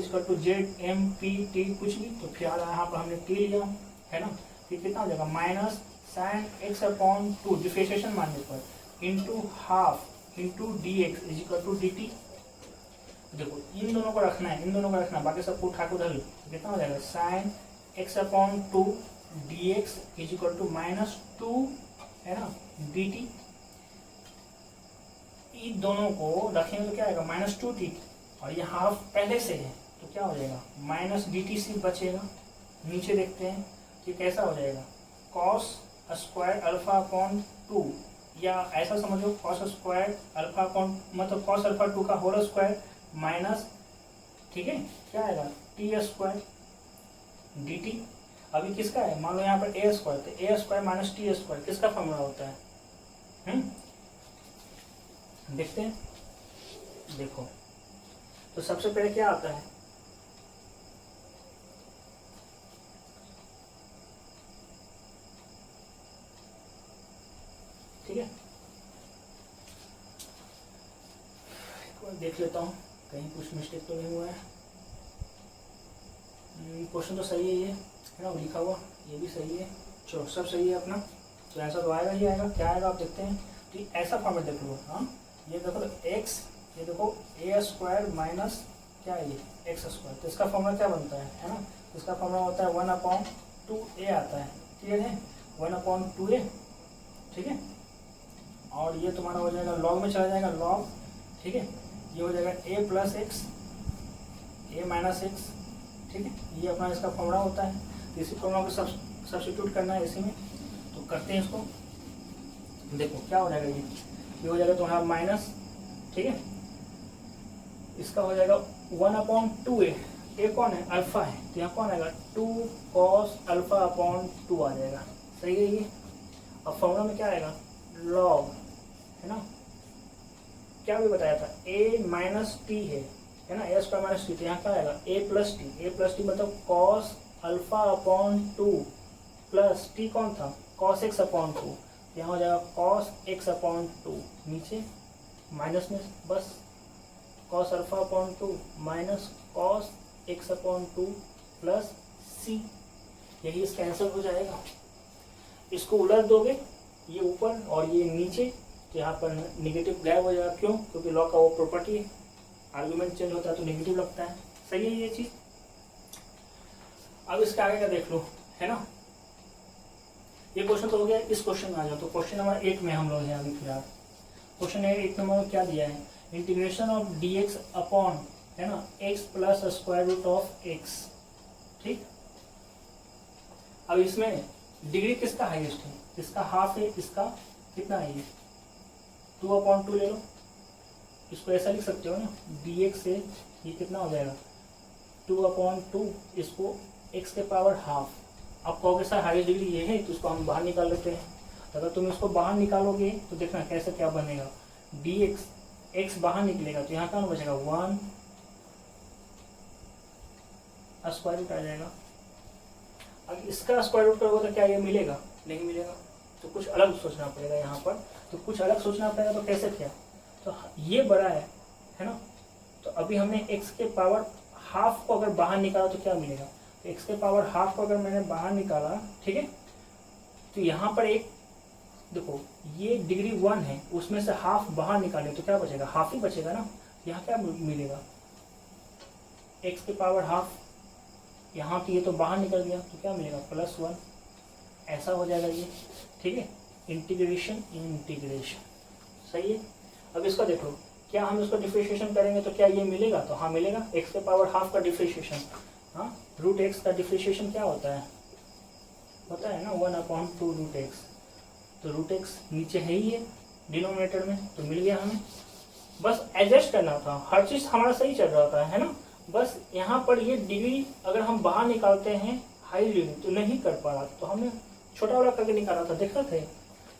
Speaker 1: ZMPT कुछ भी, तो फिर यहाँ पर हमने t लिया, है ना। फिर कितना हो जाएगा माइनस sin x/2 डिफरेंशिएशन मानने पर into half into dx = dt। देखो इन दोनों को रखना है, इन दोनों को रखना, बाकी सबको उठा के उधर, कितना हो जाएगा sin x/2 dx = -2, है ना, dt। इन दोनों को रखेंगे तो क्या आएगा -2t, और ये हाफ पहले से है तो क्या हो जाएगा -dt सिर्फ बचेगा, नीचे देखते हैं कि कैसा हो जाएगा, कॉस स्क्वायर अल्फा अपॉन 2, या ऐसा समझो कॉस स्क्वायर अल्फा अपॉन मतलब कॉस अल्फा 2 का होल स्क्वायर माइनस, ठीक है, क्या आएगा टी स्क्वायर डी टी। अभी किसका है, मान लो यहाँ पर ए स्क्वायर, तो ए स्क्वायर माइनस टी स्क्वायर किसका फॉर्मूला होता है, देखते हैं। देखो तो सबसे पहले क्या आता है, ठीक है, एक बार देख लेता हूँ कहीं कुछ मिस्टेक तो नहीं हुआ है। क्वेश्चन तो सही है ये, है ना, लिखा हुआ ये भी सही है, चलो सब सही है अपना, तो ऐसा तो आएगा ही आएगा। क्या आएगा आप देखते हैं, तो ऐसा फॉर्मेट देख लो, हाँ ये देखो एक्स, ये देखो ए स्क्वायर माइनस क्या है ये एक्स स्क्वायर, तो इसका फॉर्मूला क्या बनता है ना, इसका फॉर्मूला होता है 1/2a आता है, क्लियर है, 1/2a, ठीक है, और ये तुम्हारा हो जाएगा लॉग में चला जाएगा लॉग, ठीक है, ये हो जाएगा a plus x a minus x, ठीक है, ये अपना इसका फॉर्मूला होता है। तो इसी फॉर्मूला को सब्स्टिट्यूट करना है इसी में, तो करते हैं इसको। देखो क्या हो जाएगा, ये हो जाएगा तुम्हारा माइनस, ठीक है, इसका हो जाएगा 1/2a, ए कौन है अल्फा है, तो यहाँ कौन आएगा 2 कॉस अल्फा अपॉन 2 आ जाएगा, सही है ये। अब फॉर्मूला में क्या आएगा लॉग, है ना, क्या भी बताया था a माइनस टी है ना, ए स्क्वायर माइनस टी, तो यहाँ क्या आएगा a प्लस टी मतलब cos alpha upon 2 plus T कौन था कॉस एक्स अपॉन 2, यहाँ हो जाएगा कॉस एक्स अपॉन 2, नीचे माइनस में बस cos alpha upon 2 minus cos X upon 2 plus C, यही इसका आंसर हो जाएगा। इसको उलट दोगे ये ऊपर और ये नीचे, तो यहाँ पर निगेटिव गायब हो जाएगा, क्यों, क्योंकि लॉ का वो प्रॉपर्टी है, आर्गुमेंट चेंज होता है तो नेगेटिव लगता है, सही है ये चीज। अब इसका आगे का देख लो, है ना, ये क्वेश्चन तो हो गया। इस क्वेश्चन में आ जाओ, तो क्वेश्चन नंबर 8 में हम लोग हैं अभी फिलहाल। क्वेश्चन 8 नंबर में क्या दिया है, इंटीग्रेशन ऑफ dx अपॉन, है ना, x plus square root of x, ठीक। अब इसमें डिग्री किसका हाईएस्ट है, इसका हाफ है, इसका कितना है ये 2/2 ले लो, इसको ऐसा लिख सकते हो ना, dx से ये कितना हो जाएगा 2/2, इसको x के पावर हाफ। आप कहोगे सर हाईएस्ट डिग्री ये है, तो इसको हम बाहर निकाल लेते हैं। अगर तुम इसको बाहर निकालोगे तो देखना कैसे क्या बनेगा, dx, x बाहर निकलेगा तो यहाँ क्या बचेगा 1 स्क्वायर रूट आ जाएगा। अब इसका स्क्वायर रूट करोगे तो क्या ये मिलेगा, नहीं मिलेगा, तो कुछ अलग सोचना पड़ेगा यहाँ पर। तो कुछ अलग सोचना पड़ेगा, तो कैसे क्या, तो ये बड़ा है ना, तो अभी हमने x के पावर हाफ को अगर बाहर निकाला तो क्या मिलेगा, तो x के पावर हाफ को अगर मैंने बाहर निकाला, ठीक है, तो यहाँ पर एक देखो ये डिग्री 1 है, उसमें से हाफ बाहर निकाले तो क्या बचेगा, हाफ ही बचेगा ना। यहाँ क्या मिलेगा x के पावर हाफ, यहाँ की ये तो बाहर निकल गया तो क्या मिलेगा +1, ऐसा हो जाएगा ये, ठीक है, इंटीग्रेशन, सही है। अब इसका देखो, क्या हम इसको डिफरेंशिएशन करेंगे तो क्या ये मिलेगा, तो हाँ मिलेगा, x के पावर हाफ का डिफरेंशिएशन, हाँ रूट एक्स का डिफरेंशिएशन क्या होता है ना 1/2 रूट एक्स, तो रूट एक्स नीचे है ही है डिनोमिनेटर में, तो मिल गया हमें। बस एडजस्ट करना था, हर चीज हमारा सही चल रहा था, है ना, बस यहाँ पर ये डिग्री अगर हम बाहर निकालते हैं हाई डिग्री तो नहीं कर पा रहा, तो हमने छोटा वाला करके निकाला था, देख रहे थे।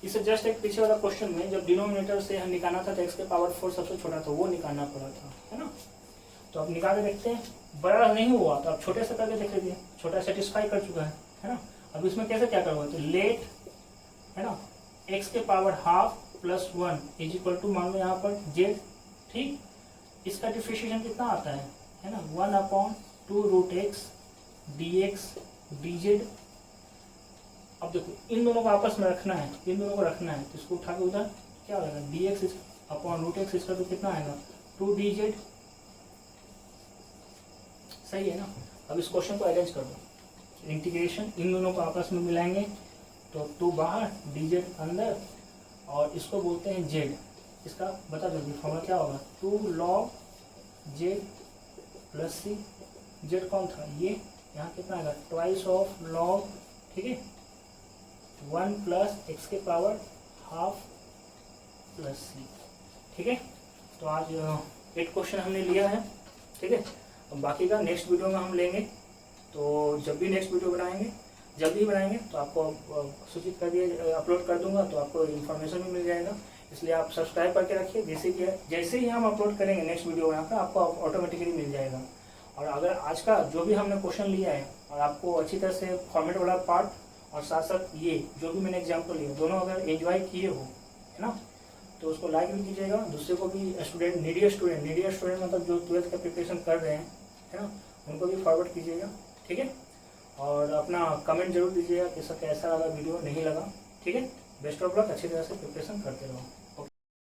Speaker 1: इसे जस्ट एक पीछे वाला क्वेश्चन में जब डिनोमिनेटर से हम निकालना था तो x के पावर 4 सबसे छोटा था, वो निकालना पड़ा था, है ना। तो अब निकाल के देखते हैं, बड़ा नहीं हुआ तो अब छोटे से करके देख लीजिए, छोटा सेटिस्फाई कर चुका है ना। अब इसमें कैसे क्या करोगे, तो लेट, है ना, x के power half +1 is equal to, मान लो यहाँ पर z, ठीक, इसका डिफरेंशिएशन कितना आता है ना 1/2 रूट एक्स dx dz। अब देखो इन दोनों को आपस में रखना है, इन दोनों को रखना है, तो इसको उठा के उधर क्या हो जाएगा dx अपॉन रूट एक्स, इसका तो कितना आएगा 2dz, सही है ना। अब इस क्वेश्चन को अरेंज कर दो, इंटीग्रेशन, इन दोनों को आपस में मिलाएंगे तो 2 बाहर dz अंदर, और इसको बोलते हैं z, इसका बता दो फॉर्मूला क्या होगा 2 log z plus c, z कौन था ये यहाँ कितना आएगा, ट्वाइस ऑफ लॉग, ठीक है, 1 प्लस एक्स के पावर हाफ प्लस सी, ठीक है। तो आज 8 क्वेश्चन हमने लिया है, ठीक है। अब बाकी का नेक्स्ट वीडियो में हम लेंगे। तो जब भी नेक्स्ट वीडियो जब भी बनाएंगे तो आपको सूचित कर दिए, अपलोड कर दूंगा, तो आपको इन्फॉर्मेशन भी मिल जाएगा। इसलिए आप सब्सक्राइब करके रखिए, जैसे ही हम अपलोड करेंगे नेक्स्ट वीडियो यहाँ का, आपको ऑटोमेटिकली मिल जाएगा। और अगर आज का जो भी हमने क्वेश्चन लिया है और आपको अच्छी तरह से फॉर्मेट वाला पार्ट और साथ साथ ये जो भी मैंने एग्जाम्पल लिया, दोनों अगर एंजॉय किए हो, है ना, तो उसको लाइक भी कीजिएगा। दूसरे को भी स्टूडेंट, नीडियर स्टूडेंट मतलब जो 12th का प्रिपरेशन कर रहे हैं, है ना, उनको भी फॉरवर्ड कीजिएगा, ठीक है। और अपना कमेंट जरूर दीजिएगा कि सर कैसा लगा वीडियो, नहीं लगा, ठीक है। बेस्ट ऑफ लक, अच्छी तरह से प्रिपरेशन करते रहो।